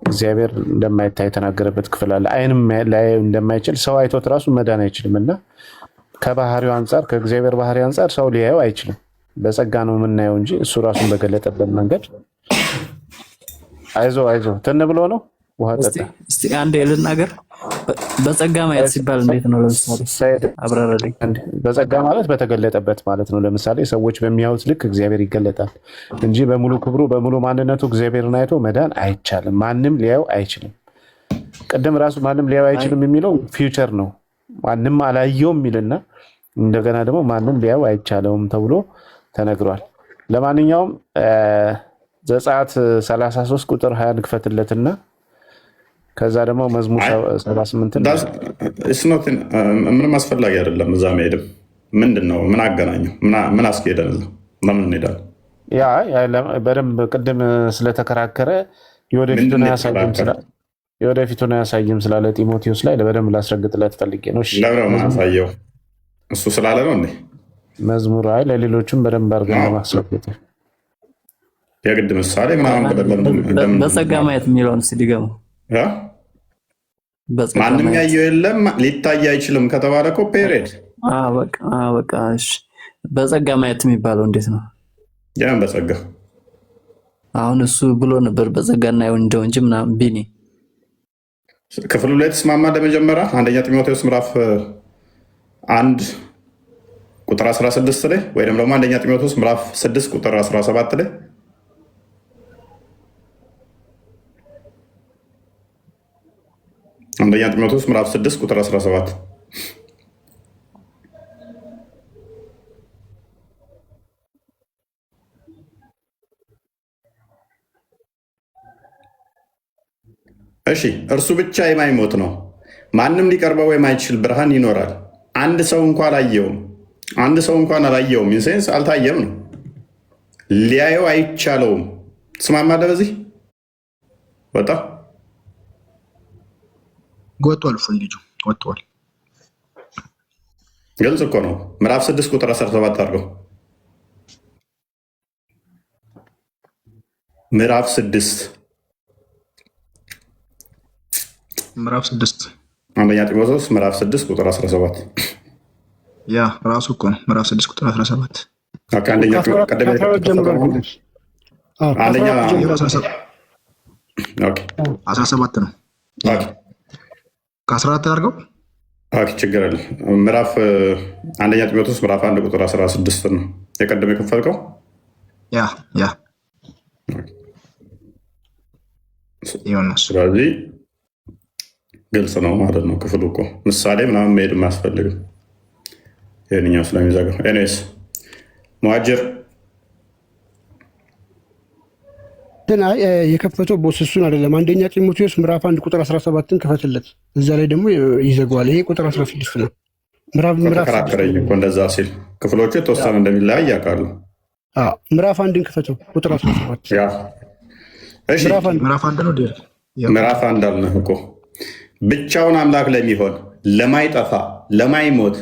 እግዚአብሔር እንደማይታይ የተናገረበት ክፍል አለ። አይንም ላይ እንደማይችል ሰው አይቶት ራሱ መዳን አይችልም እና ከባህሪው አንጻር ከእግዚአብሔር ባህሪ አንጻር ሰው ሊያየው አይችልም። በጸጋ ነው የምናየው እንጂ እሱ ራሱን በገለጠበት መንገድ አይዞ ትን ብሎ ነው ውሃ ጠጣ። እስቲ አንዴ ልናገር። በጸጋ ማየት ሲባል እንዴት ነው? ለምሳሌ አብራራልኝ። በጸጋ ማለት በተገለጠበት ማለት ነው። ለምሳሌ ሰዎች በሚያዩት ልክ እግዚአብሔር ይገለጣል እንጂ በሙሉ ክብሩ በሙሉ ማንነቱ እግዚአብሔርን አይቶ መዳን አይቻልም። ማንም ሊያየው አይችልም። ቅድም ራሱ ማንም ሊያየው አይችልም የሚለው ፊውቸር ነው። ማንም አላየውም የሚልና እንደገና ደግሞ ማንም ሊያየው አይቻለውም ተብሎ ተነግሯል። ለማንኛውም ዘጸአት 33 ቁጥር 20 ክፈትለትና ከዛ ደግሞ መዝሙር 78 ምንም አስፈላጊ አይደለም። እዛ መሄድም ምንድን ነው? ምን አገናኘው? ምን አስኬደን? እዛ ለምን እንሄዳለን? ያ በደንብ ቅድም ስለተከራከረ የወደፊቱን አያሳይም ስላለ ጢሞቴዎስ ላይ በደንብ ላስረግጥለት ፈልጌ ነው። ለምን ማሳየው? እሱ ስላለ ነው እንዴ? መዝሙር ለሌሎችም በደንብ አድርገን ለማስረግጥ የግድ ምሳሌ ምናምን በጸጋ ማየት የሚለውን ሲድገሙ ማንም ያየው የለም ሊታይ አይችልም ከተባለ እኮ ፔሬድ በቃ እሺ። በጸጋ ማየት የሚባለው እንዴት ነው? ያን በጸጋ አሁን እሱ ብሎ ነበር በጸጋ እናየው እንደው እንጂ ምናምን ቢኒ ክፍሉ ላይ ተስማማ። ለመጀመሪያ አንደኛ ጢሞቴዎስ ምዕራፍ 1 ቁጥር 16 ላይ ወይም ደግሞ አንደኛ ጢሞቴዎስ ምዕራፍ 6 ቁጥር 17 ላይ አንደኛ ጢሞቴዎስ ምዕራፍ 6 ቁጥር 17 እሺ። እርሱ ብቻ የማይሞት ነው፣ ማንም ሊቀርበው የማይችል ብርሃን ይኖራል። አንድ ሰው እንኳን አላየውም። ኢንሴንስ አልታየም ነው፣ ሊያየው አይቻለውም። ትስማማለህ በዚህ? ወጣ ወጥቷል። እፎይ ልጁ ወጥቷል። ግልጽ እኮ ነው። ምዕራፍ 6 ቁጥር 17 አድርገው። ምዕራፍ 6 አንደኛ ጢሞቴዎስ ምዕራፍ 6 ቁጥር 17 ያ ራሱ እኮ ነው። ምዕራፍ 6 ቁጥር 17 አንደኛ 17 ነው። ከ14 አድርገው ችግር አለ። ምዕራፍ አንደኛ ጢሞቴዎስ ምዕራፍ 1 ቁጥር 16 ነው የቀደመ የከፈልከው። ያ ስለዚህ ግልጽ ነው ማለት ነው። ክፍሉ እኮ ምሳሌ ምናምን መሄድ አያስፈልግም። ይሄንኛው ስለሚዘጋው ኤኒዌይስ ሙሃጅር የከፈተው ቦስ እሱን አይደለም። አንደኛ ጢሞቴዎስ ምዕራፍ 1 ቁጥር 17ን ክፈትለት። እዛ ላይ ደግሞ ይዘጋዋል። ይሄ ቁጥር 16 ነው። ተከራከረኝ እኮ እንደዛ ሲል ክፍሎቹ የተወሰነ እንደሚለያይ ያውቃሉ። ምዕራፍ 1ን ክፈተው ቁጥር 17። እሺ ምዕራፍ 1 ነው። ምዕራፍ 1 አልነህ እኮ ብቻውን አምላክ ለሚሆን ለማይጠፋ ለማይሞት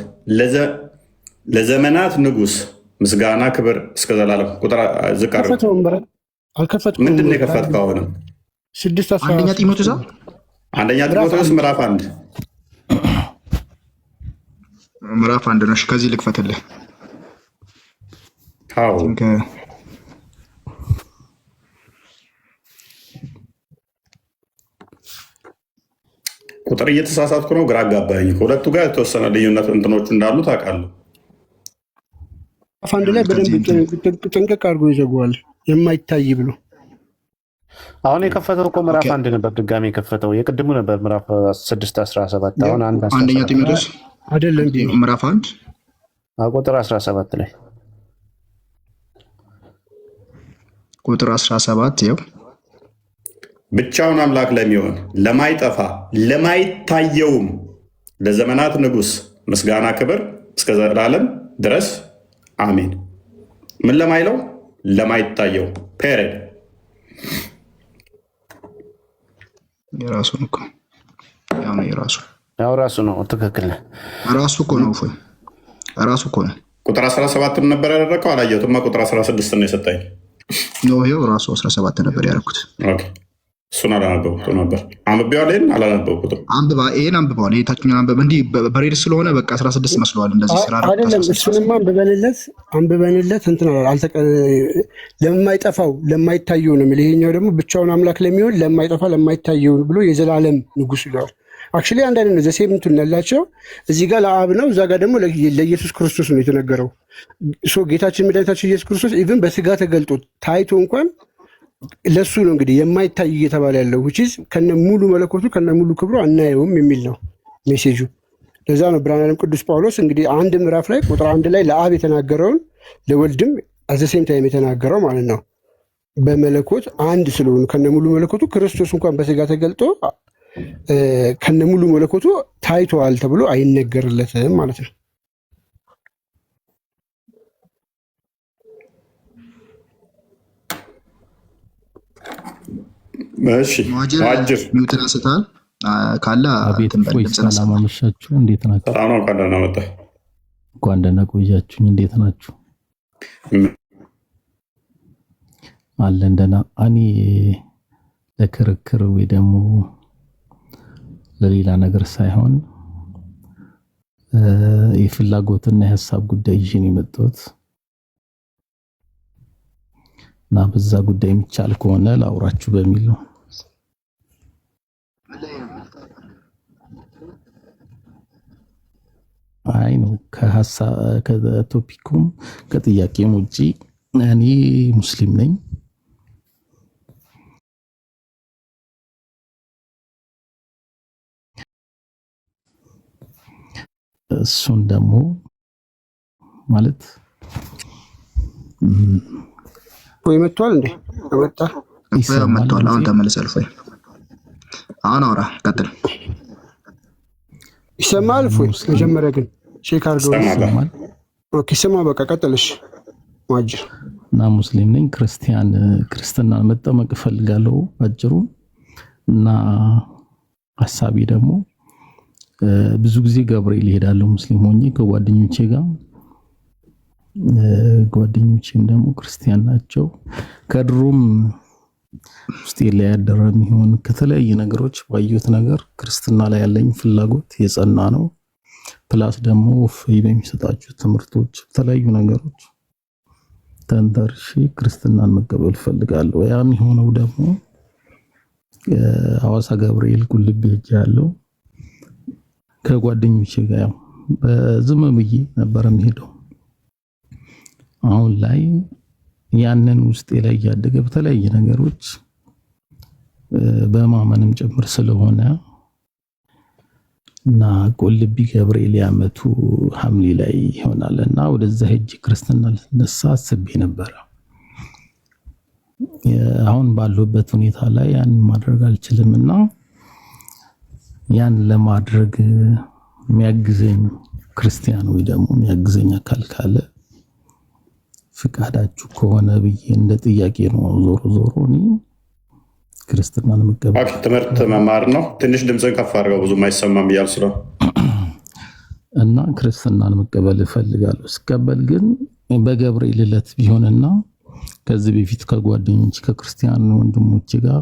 ለዘመናት ንጉስ ምስጋና ክብር እስከ ዘላለም። ቁጥር ዝቅ አድርገው አልከፈትኩም። ምንድን ነው የከፈትከው? አሁንም 6 አንደኛ ጢሞቴዎስ ምዕራፍ 1 ምዕራፍ 1 ነው። ከዚህ ልክፈትልህ። ቁጥር እየተሳሳትኩ ነው፣ ግራ አጋባኝ። ከሁለቱ ጋር የተወሰነ ልዩነት እንትኖቹ እንዳሉ ታውቃለህ። አንድ ላይ በደንብ ጥንቅቅ አድርጎ ይዘጋዋል። የማይታይ ብሎ አሁን የከፈተው እኮ ምዕራፍ 1 ነበር። ድጋሚ የከፈተው የቅድሙ ነበር ምዕራፍ 6:17 አሁን አንደኛ ጢሞቴዎስ አይደለም ምዕራፍ 1 ቁጥር 17 ላይ ቁጥር 17 ይኸው ብቻውን አምላክ ለሚሆን ለማይጠፋ ለማይታየውም ለዘመናት ንጉስ ምስጋና ክብር እስከ ዘላለም ድረስ አሜን። ምን ለማይለው ለማይታየው ፔሬድ የራሱ ነው እኮ ያው ራሱ ነው። ትክክል ነው። ራሱ እኮ ነው። ራሱ እኮ ነው። ቁጥር 17 ነበር ያደረከው። አላየሁትማ። ቁጥር 16 ነው የሰጠኝ። ነው ይኸው ራሱ 17 ነበር ያደረኩት። ኦኬ እሱን አላነበብኩት ነበር። አንብቤዋለሁ። ይሄን አላነበብኩትም። ይሄን አንብበዋል። የታችኛውን አንብበ እንዲህ በሬድ ስለሆነ በቃ 16 መስለዋል። እንደዚህ ስራ አይደለም። እሱንማ አንብበንለት እንትን ለማይጠፋው ለማይታየው ነው የሚል። ይሄኛው ደግሞ ብቻውን አምላክ ለሚሆን ለማይጠፋ ለማይታየው ብሎ የዘላለም ንጉስ ይለዋል። አክቹሊ አንድ አይነት ነው። ዘሴም እንትን ያላቸው እዚህ ጋር ለአብ ነው፣ እዛ ጋር ደግሞ ለኢየሱስ ክርስቶስ ነው የተነገረው። ጌታችን መድኃኒታችን ኢየሱስ ክርስቶስ ኢቭን በስጋ ተገልጦ ታይቶ እንኳን ለሱ ነው እንግዲህ የማይታይ እየተባለ ያለው which ከነ ሙሉ መለኮቱ ከነ ሙሉ ክብሩ አናየውም የሚል ነው ሜሴጁ። ለዛ ነው ብርሃነ ዓለም ቅዱስ ጳውሎስ እንግዲህ አንድ ምዕራፍ ላይ ቁጥር 1 ላይ ለአብ የተናገረውን ለወልድም አዘሴም ታይም የተናገረው ማለት ነው። በመለኮት አንድ ስለሆኑ ከነ ሙሉ መለኮቱ ክርስቶስ እንኳን በስጋ ተገልጦ ከነ ሙሉ መለኮቱ ታይቷል ተብሎ አይነገርለትም ማለት ነው። እሺ ሙሃጅር ሚውትን አንስታል ካለ ሰላም አመሻችሁ። እንዴት ናችሁ? ሰላም ነው። ካለ ነው መጣ። እንኳን ደህና ቆያችሁኝ። እንዴት ናችሁ? አለን ደህና። እኔ ለክርክር ወይ ደግሞ ለሌላ ነገር ሳይሆን የፍላጎትና የሀሳብ ጉዳይ ይዤ ነው የመጣሁት እና በዛ ጉዳይ የሚቻል ከሆነ ላውራችሁ በሚል ነው። አይ ነው ከቶፒኩም ከጥያቄም ውጪ እኔ ሙስሊም ነኝ። እሱን ደግሞ ማለት ወይ መጥቷል እንዴ? ወጣ መጥቷል። አሁን ተመለሰልፈ አሁን አውራ ቀጥል። ይሰማል? መጀመሪያ ግን ቼክ አድርገው ይሰማል። ኦኬ ስማ፣ በቃ ቀጥልሽ። ሙሃጅር እና ሙስሊም ነኝ። ክርስትና መጠመቅ እፈልጋለሁ አጭሩ። እና ሐሳቢ ደግሞ ብዙ ጊዜ ገብርኤል እሄዳለሁ ሙስሊም ሆኜ ከጓደኞቼ ጋር። ጓደኞቼም ደግሞ ክርስቲያን ናቸው። ከድሮም ውስጤ ላይ ያደረ የሚሆን ከተለያዩ ነገሮች ባየሁት ነገር ክርስትና ላይ ያለኝ ፍላጎት የጸና ነው። ፕላስ ደግሞ ፍሬ በሚሰጣችሁ ትምህርቶች የተለያዩ ነገሮች ተንተርሼ ክርስትናን መቀበል እፈልጋለሁ። ያም የሆነው ደግሞ ሐዋሳ ገብርኤል ቁልቢ ሄጃለሁ ከጓደኞቼ ጋር። ያው በዝም ብዬ ነበር የምሄደው። አሁን ላይ ያንን ውስጤ ላይ ያደገ በተለያዩ ነገሮች በማመንም ጭምር ስለሆነ እና ቁልቢ ገብርኤል ያመቱ ሐምሌ ላይ ይሆናል እና ወደዛ ሄጅ ክርስትና ልነሳ አስቤ ነበረ። አሁን ባለሁበት ሁኔታ ላይ ያን ማድረግ አልችልም እና ያን ለማድረግ የሚያግዘኝ ክርስቲያን ወይ ደግሞ የሚያግዘኝ አካል ካለ ፍቃዳችሁ ከሆነ ብዬ እንደ ጥያቄ ነው። ዞሮ ዞሮ እኔ ክርስትናን መቀበል ትምህርት መማር ነው። ትንሽ ድምፅን ከፍ አድርገው ብዙም አይሰማም እያልኩ ስለው እና ክርስትናን መቀበል እፈልጋለሁ። ስቀበል ግን በገብርኤል ዕለት ቢሆንና ከዚህ በፊት ከጓደኞች ከክርስቲያን ወንድሞቼ ጋር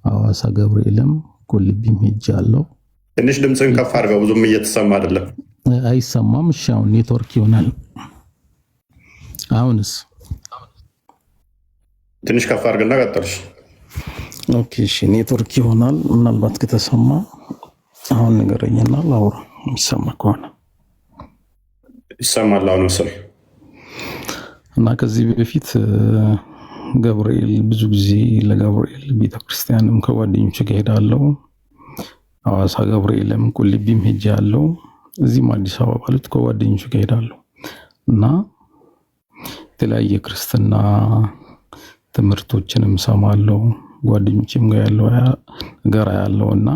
ሐዋሳ ገብርኤልም ቁልቢም ሄጃለሁ። ትንሽ ድምፅን ከፍ አድርገው ብዙም እየተሰማ አይደለም። አይሰማም? እሺ አሁን ኔትወርክ ይሆናል። አሁንስ ትንሽ ከፍ አድርገና ቀጥልሽ። ኦኬ እሺ፣ ኔትወርክ ይሆናል። ምናልባት ከተሰማ አሁን ንገረኝና ላውራ። የሚሰማ ከሆነ ይሰማል አሁን መሰለኝ። እና ከዚህ በፊት ገብርኤል ብዙ ጊዜ ለገብርኤል ቤተክርስቲያንም ከጓደኞች ጋር ሄዳለሁ። ሐዋሳ ገብርኤልም ቁልቢም ሄጃለሁ። እዚህም አዲስ አበባ ባሉት ከጓደኞች ጋር ሄዳለሁ እና የተለያየ ክርስትና ትምህርቶችንም ሰማለሁ። ጓደኞቼም ጋር ያለው ነገር ያለውና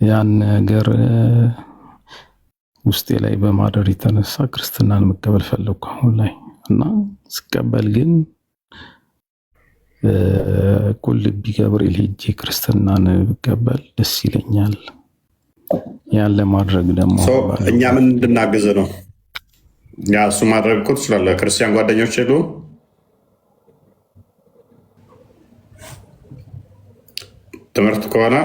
ያን ነገር ውስጤ ላይ በማደር የተነሳ ክርስትናን መቀበል ፈለኩ አሁን ላይ እና ስቀበል ግን ቁልቢ ገብርኤል ሄጄ ክርስትናን ብቀበል ደስ ይለኛል። ያን ለማድረግ ደግሞ እኛ ምን እንድናግዝ ነው? ያ እሱ ማድረግ እኮ ትችላለህ። ክርስቲያን ጓደኞች የሉ ትምህርት ከሆነ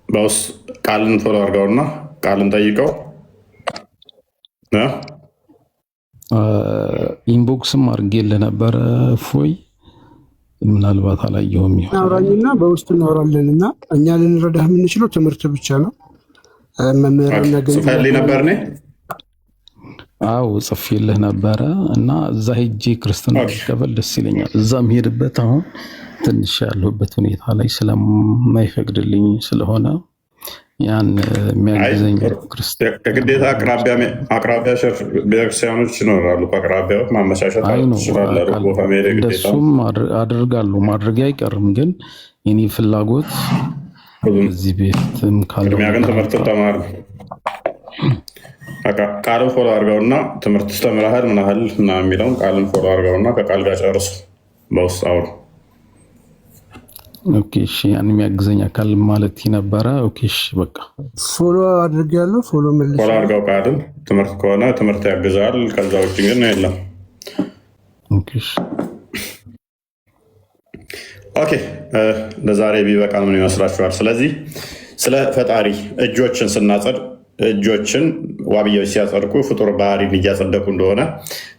በውስጥ ቃልን ፎሎ አድርገውና ቃልን ጠይቀው ኢንቦክስም አድርጌልህ ነበረ ፎይ ምናልባት አላየሁም ይሆን አውራኝና በውስጥ እናወራለን እና እኛ ልንረዳህ የምንችለው ትምህርት ብቻ ነው። መምህራን ጽፈልኝ ነበር እኔ አው ጽፌልህ ነበረ እና እዛ ሄጄ ክርስትና ልቀበል ደስ ይለኛል። እዛ የምሄድበት አሁን ትንሽ ያለሁበት ሁኔታ ላይ ስለማይፈቅድልኝ ስለሆነ ያን የሚያግዘኝ ከግዴታ አቅራቢያ ቤተክርስቲያኖች ይኖራሉ። ከአቅራቢያዎች ማመቻቸት ትችላለህ። ቦታ መሄድ ግዴታ እሱም አደርጋለሁ። ማድረግ አይቀርም ግን የኔ ፍላጎት እዚህ ቤትም ካለው ግን ትምህርት ተማር ቃልን ፎሎ አድርገውና ትምህርት ተምረሃል ምን ያህል እና የሚለውን ቃልን ፎሎ አድርገውና ከቃል ጋር ጨርሱ። በውስጥ አውሩ። ኦኬ እሺ፣ ያን የሚያግዘኝ አካል ማለት ነበረ። ኦኬ እሺ፣ በቃ ፎሎ አድርጌያለሁ። ፎሎ መልስ ፎሎ አድርገው ቃልን ትምህርት ከሆነ ትምህርት ያግዛል። ከዛ ውጭ ግን የለም። ኦኬ እሺ፣ ኦኬ ለዛሬ ቢበቃ ምን ይመስላችኋል? ስለዚህ ስለ ፈጣሪ እጆችን ስናጸድ እጆችን ዋብያዎች ሲያጸድቁ ፍጡር ባህሪን እያጸደቁ እንደሆነ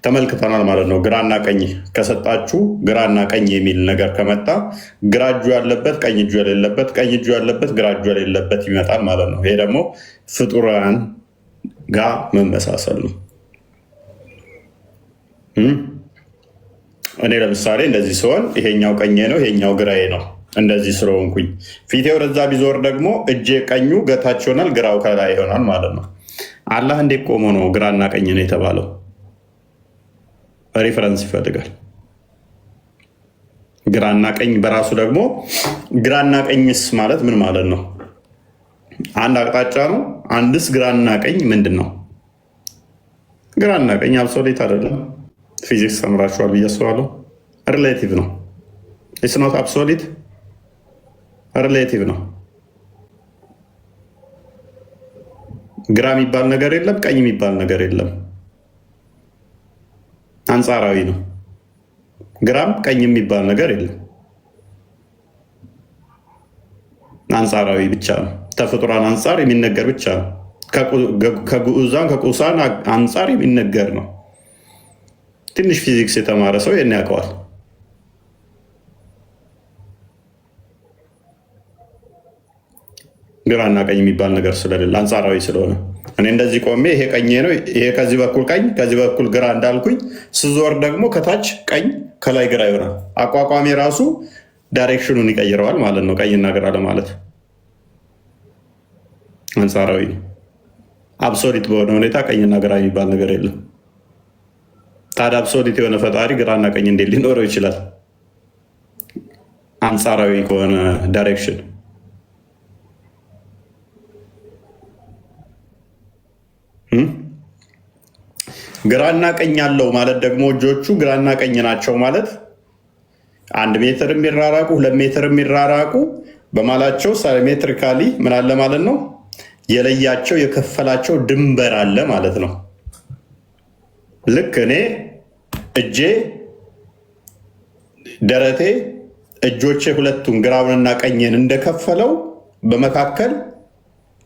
ተመልክተናል ማለት ነው። ግራና ቀኝ ከሰጣችሁ ግራና ቀኝ የሚል ነገር ከመጣ ግራ እጁ ያለበት ቀኝ እጁ የሌለበት፣ ቀኝ እጁ ያለበት ግራ እጁ የሌለበት ይመጣል ማለት ነው። ይሄ ደግሞ ፍጡራን ጋር መመሳሰል ነው። እኔ ለምሳሌ እንደዚህ ሲሆን ይሄኛው ቀኜ ነው፣ ይሄኛው ግራዬ ነው። እንደዚህ ስለሆንኩኝ ፊቴ ወደዛ ቢዞር ደግሞ እጄ ቀኙ ገታች ይሆናል፣ ግራው ከላይ ይሆናል ማለት ነው። አላህ እንዴት ቆሞ ነው ግራና ቀኝ ነው የተባለው? ሪፈረንስ ይፈልጋል። ግራና ቀኝ በራሱ ደግሞ ግራና ቀኝስ ማለት ምን ማለት ነው? አንድ አቅጣጫ ነው። አንድስ ግራና ቀኝ ምንድን ነው? ግራና ቀኝ አብሶሌት አይደለም። ፊዚክስ ተምራችኋል ብዬ አስባለሁ። ሪሌቲቭ ነው። ኢትስ ኖት አብሶሊት፣ ሪሌቲቭ ነው። ግራ የሚባል ነገር የለም፣ ቀኝ የሚባል ነገር የለም። አንጻራዊ ነው። ግራም ቀኝ የሚባል ነገር የለም። አንጻራዊ ብቻ ነው። ተፍጡራን አንጻር የሚነገር ብቻ ነው። ከግዑዛን ከቁሳን አንጻር የሚነገር ነው። ትንሽ ፊዚክስ የተማረ ሰው ይህን ያውቀዋል። ግራና ቀኝ የሚባል ነገር ስለሌለ አንጻራዊ ስለሆነ እኔ እንደዚህ ቆሜ ይሄ ቀኝ ነው፣ ይሄ ከዚህ በኩል ቀኝ፣ ከዚህ በኩል ግራ እንዳልኩኝ ስዞር ደግሞ ከታች ቀኝ ከላይ ግራ ይሆናል። አቋቋሜ ራሱ ዳይሬክሽኑን ይቀይረዋል ማለት ነው። ቀኝና ግራ ለማለት አንጻራዊ ነው። አብሶሊት በሆነ ሁኔታ ቀኝና ግራ የሚባል ነገር የለም። ታዲያ አብሶሊት የሆነ ፈጣሪ ግራና ቀኝ እንዴት ሊኖረው ይችላል? አንጻራዊ ከሆነ ዳይሬክሽን ግራና ቀኝ ያለው ማለት ደግሞ እጆቹ ግራና ቀኝ ናቸው ማለት 1 ሜትር የሚራራቁ 2 ሜትር የሚራራቁ በማላቸው ሳይሜትሪካሊ ምን አለ ማለት ነው? የለያቸው የከፈላቸው ድንበር አለ ማለት ነው። ልክ እኔ እጄ፣ ደረቴ፣ እጆቼ ሁለቱም ግራውንና ቀኝን እንደከፈለው በመካከል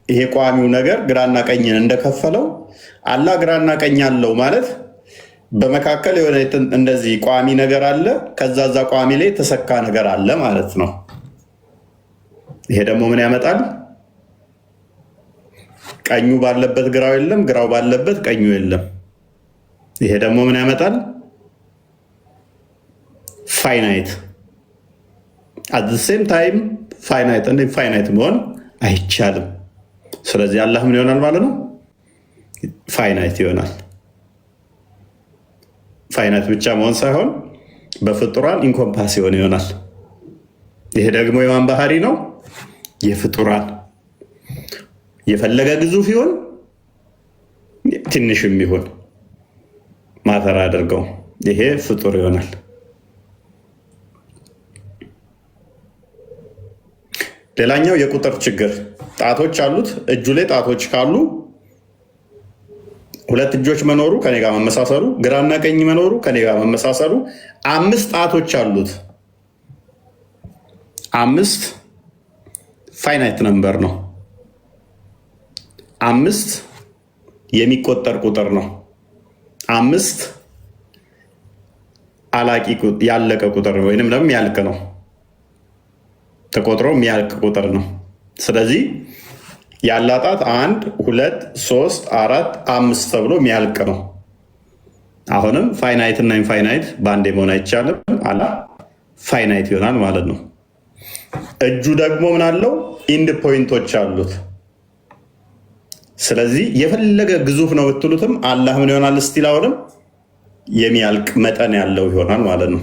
ይሄ ቋሚው ነገር ግራና ቀኝን እንደከፈለው አላህ ግራና ቀኝ አለው ማለት በመካከል የሆነ እንደዚህ ቋሚ ነገር አለ። ከዛዛ ቋሚ ላይ የተሰካ ነገር አለ ማለት ነው። ይሄ ደግሞ ምን ያመጣል? ቀኙ ባለበት ግራው የለም፣ ግራው ባለበት ቀኙ የለም። ይሄ ደግሞ ምን ያመጣል? ፋይናይት አት ዘ ሴም ታይም ፋይናይት መሆን አይቻልም። ስለዚህ አላህ ምን ይሆናል ማለት ነው? ፋይናይት ይሆናል። ፋይናይት ብቻ መሆን ሳይሆን በፍጡራን ኢንኮምፓስ ይሆናል። ይሄ ደግሞ የማን ባህሪ ነው? የፍጡራን። የፈለገ ግዙፍ ይሆን ትንሽም ይሆን ማተር አድርገው ይሄ ፍጡር ይሆናል። ሌላኛው የቁጥር ችግር፣ ጣቶች አሉት። እጁ ላይ ጣቶች ካሉ 2 እጆች መኖሩ ከኔ ጋር መመሳሰሉ፣ ግራና ቀኝ መኖሩ ከኔ ጋር መመሳሰሉ፣ 5 ጣቶች አሉት። 5 ፋይናይት ነምበር ነው። 5 የሚቆጠር ቁጥር ነው። 5 አላቂ ያለቀ ቁጥር ነው፣ ወይንም ደግሞ ያልቅ ነው። ተቆጥሮ የሚያልቅ ቁጥር ነው። ስለዚህ ያላጣት 1 2 3 4 5 ተብሎ የሚያልቅ ነው። አሁንም ፋይናይት እና ኢንፋይናይት በአንዴ መሆን አይቻልም። አላ ፋይናይት ይሆናል ማለት ነው። እጁ ደግሞ ምን አለው? ኢንድ ፖይንቶች አሉት። ስለዚህ የፈለገ ግዙፍ ነው ብትሉትም አላህ ምን ይሆናል? እስቲል አሁንም የሚያልቅ መጠን ያለው ይሆናል ማለት ነው።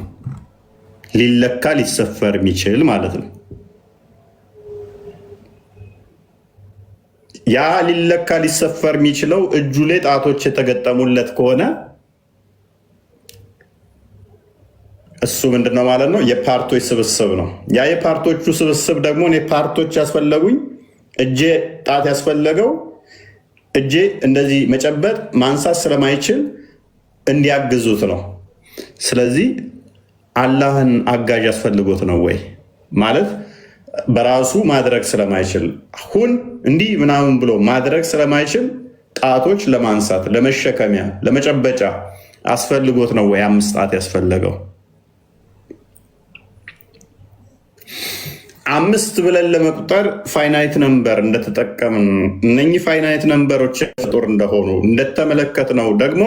ሊለካ ሊሰፈር የሚችል ማለት ነው። ያ ሊለካ ሊሰፈር የሚችለው እጁ ላይ ጣቶች የተገጠሙለት ከሆነ እሱ ምንድነው ማለት ነው? የፓርቶች ስብስብ ነው። ያ የፓርቶቹ ስብስብ ደግሞ እኔ ፓርቶች ያስፈለጉኝ እጄ ጣት ያስፈለገው እጄ እንደዚህ መጨበጥ ማንሳት ስለማይችል እንዲያግዙት ነው። ስለዚህ አላህን አጋዥ ያስፈልጎት ነው ወይ ማለት በራሱ ማድረግ ስለማይችል ሁን እንዲህ ምናምን ብሎ ማድረግ ስለማይችል ጣቶች ለማንሳት ለመሸከሚያ ለመጨበጫ አስፈልጎት ነው ወይ 5 ጣት ያስፈለገው? 5 ብለን ለመቁጠር ፋይናይት ነምበር እንደተጠቀምን እነኚህ ፋይናይት ነምበሮች ፍጡር እንደሆኑ እንደተመለከት ነው ደግሞ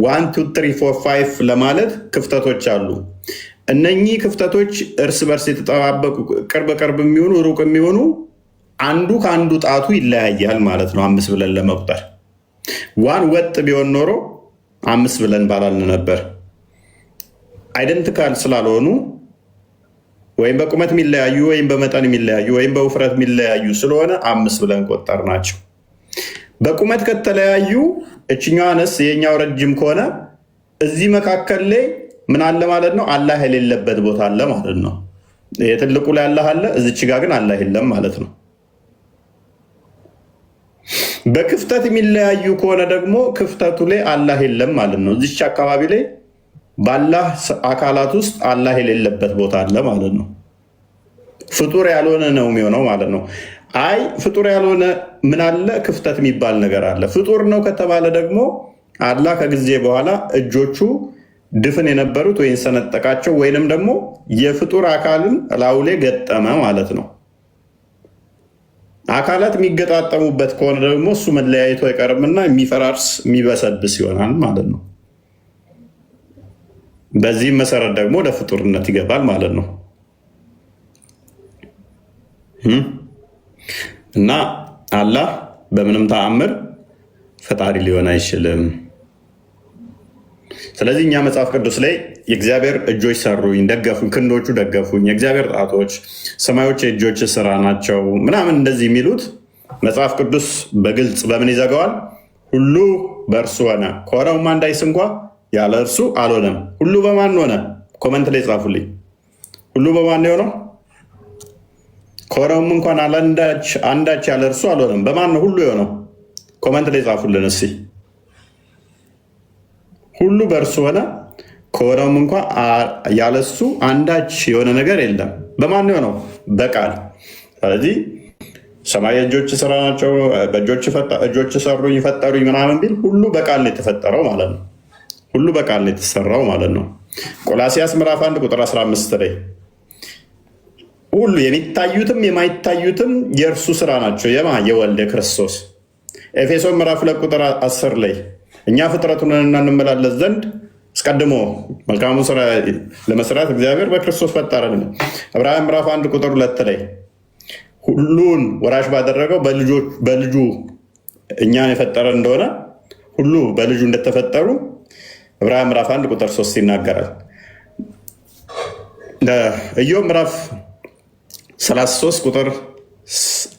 1 2 3 4 5 ለማለት ክፍተቶች አሉ። እነኚህ ክፍተቶች እርስ በርስ የተጠባበቁ ቅርብ የሚሆኑ ሩቅ የሚሆኑ አንዱ ከአንዱ ጣቱ ይለያያል ማለት ነው። 5 ብለን ለመቁጠር ዋን ወጥ ቢሆን ኖሮ 5 ብለን ባላልን ነበር። አይደንቲካል ስላልሆኑ ወይም በቁመት የሚለያዩ ወይም በመጠን የሚለያዩ ወይም በውፍረት የሚለያዩ ስለሆነ 5 ብለን ቆጠር ናቸው። በቁመት ከተለያዩ እችኛዋ አነስ የኛው ረጅም ከሆነ እዚህ መካከል ላይ ምን አለ ማለት ነው? አላህ የሌለበት ቦታ አለ ማለት ነው። የትልቁ ላይ አላህ አለ፣ እዚች ጋ ግን አላህ የለም ማለት ነው። በክፍተት የሚለያዩ ከሆነ ደግሞ ክፍተቱ ላይ አላህ የለም ማለት ነው። እዚች አካባቢ ላይ በአላህ አካላት ውስጥ አላህ የሌለበት ቦታ አለ ማለት ነው። ፍጡር ያልሆነ ነው የሚሆነው ማለት ነው። አይ ፍጡር ያልሆነ ምን አለ? ክፍተት የሚባል ነገር አለ። ፍጡር ነው ከተባለ ደግሞ አላህ ከጊዜ በኋላ እጆቹ ድፍን የነበሩት ወይም ሰነጠቃቸው ወይንም ደግሞ የፍጡር አካልን ላዩ ላይ ገጠመ ማለት ነው። አካላት የሚገጣጠሙበት ከሆነ ደግሞ እሱ መለያየቱ አይቀርምና የሚፈራርስ የሚበሰብስ ይሆናል ማለት ነው። በዚህም መሰረት ደግሞ ወደ ፍጡርነት ይገባል ማለት ነው። እና አላህ በምንም ተአምር ፈጣሪ ሊሆን አይችልም። ስለዚህ እኛ መጽሐፍ ቅዱስ ላይ የእግዚአብሔር እጆች ሰሩኝ፣ ደገፉኝ፣ ክንዶቹ ደገፉኝ፣ የእግዚአብሔር ጣቶች፣ ሰማዮች የእጆች ስራ ናቸው ምናምን እንደዚህ የሚሉት መጽሐፍ ቅዱስ በግልጽ በምን ይዘጋዋል? ሁሉ በእርሱ ሆነ፣ ከሆነውም አንዳች እንኳ ያለ እርሱ አልሆነም። ሁሉ በማን ሆነ? ኮመንት ላይ ጻፉልኝ። ሁሉ በማን የሆነው? ከሆነውም እንኳን አንዳች ያለ እርሱ አልሆነም። በማን ነው ሁሉ የሆነው? ኮመንት ላይ ጻፉልን እስኪ። ሁሉ በእርሱ ሆነ፣ ከሆነውም እንኳ ያለሱ አንዳች የሆነ ነገር የለም። በማን የሆነው? በቃል። ስለዚህ ሰማይ እጆች ስራ ናቸው፣ እጆች ሰሩኝ ፈጠሩኝ ምናምን ቢል ሁሉ በቃል ነው የተፈጠረው ማለት ነው። ሁሉ በቃል ነው የተሰራው ማለት ነው። ቆላሲያስ ምዕራፍ 1 ቁጥር 15 ላይ ሁሉ የሚታዩትም የማይታዩትም የእርሱ ስራ ናቸው። የወልድ ክርስቶስ። ኤፌሶን ምዕራፍ 2 ቁጥር 10 ላይ እኛ ፍጥረቱን እንመላለስ ዘንድ አስቀድሞ መልካሙን ስራ ለመስራት እግዚአብሔር በክርስቶስ ፈጠረን። ዕብራውያን ምዕራፍ 1 ቁጥር 2 ላይ ሁሉን ወራሽ ባደረገው በልጁ እኛን የፈጠረ እንደሆነ ሁሉ በልጁ እንደተፈጠሩ ዕብራውያን ምዕራፍ 1 ቁጥር 3 ይናገራል። ኢዮብ ምዕራፍ 33 ቁጥር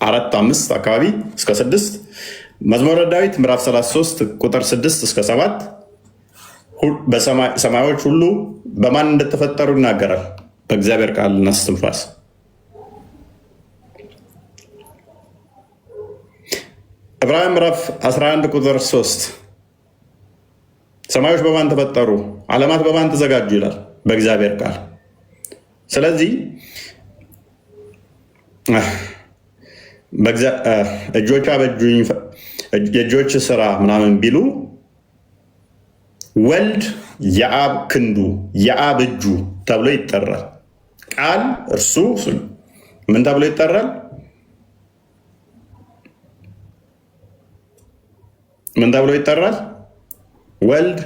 4-5 አካባቢ እስከ 6፣ መዝሙረ ዳዊት ምዕራፍ 33 ቁጥር 6 እስከ 7 ሰማዮች ሁሉ በማን እንደተፈጠሩ ይናገራል። በእግዚአብሔር ቃልና እስትንፋስ። ዕብራውያን ምዕራፍ 11 ቁጥር 3 ሰማዮች በማን ተፈጠሩ? ዓለማት በማን ተዘጋጁ ይላል በእግዚአብሔር ቃል። ስለዚህ እጆች አበጁኝ የእጆች ስራ ምናምን ቢሉ ወልድ የአብ ክንዱ የአብ እጁ ተብሎ ይጠራል። ቃል እርሱ ምን ተብሎ ይጠራል? ምን ተብሎ ይጠራል? ወልድ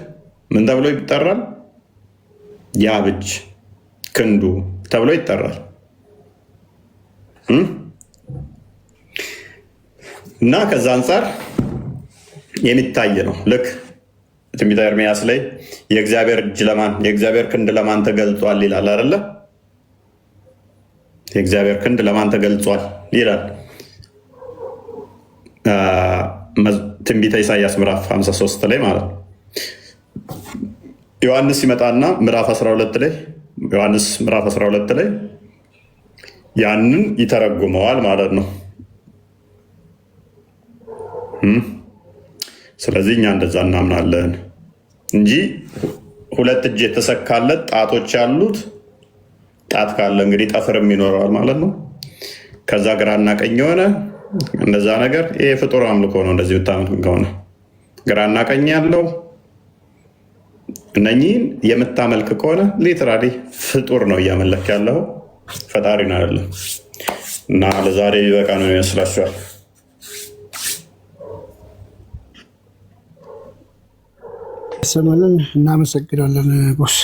ምን ተብሎ ይጠራል? የአብ እጅ ክንዱ ተብሎ ይጠራል። እና ከዛ አንጻር የሚታይ ነው። ልክ ትንቢተ ኤርምያስ ላይ የእግዚአብሔር እጅ ለማን የእግዚአብሔር ክንድ ለማን ተገልጿል ይላል አይደለ? የእግዚአብሔር ክንድ ለማን ተገልጿል ይላል። ትንቢተ ኢሳያስ ምዕራፍ 53 ላይ ማለት ነው። ዮሐንስ ሲመጣና ምዕራፍ 12 ላይ ዮሐንስ ምዕራፍ 12 ላይ ያንን ይተረጉመዋል ማለት ነው። ስለዚህ እኛ እንደዛ እናምናለን እንጂ ሁለት እጅ የተሰካለት ጣቶች ያሉት ጣት ካለ እንግዲህ ጠፍርም ይኖረዋል ማለት ነው። ከዛ ግራና ቀኝ የሆነ እንደዛ ነገር ይሄ ፍጡር አምልኮ ነው። እንደዚህ ብታምት ከሆነ ግራና ቀኝ ያለው እነኚህን የምታመልክ ከሆነ ሊትራሊ ፍጡር ነው እያመለክ ያለው፣ ፈጣሪን አይደለም። እና ለዛሬ በቃ ነው ይመስላችኋል? ሰማለን። እናመሰግናለን ቦስ።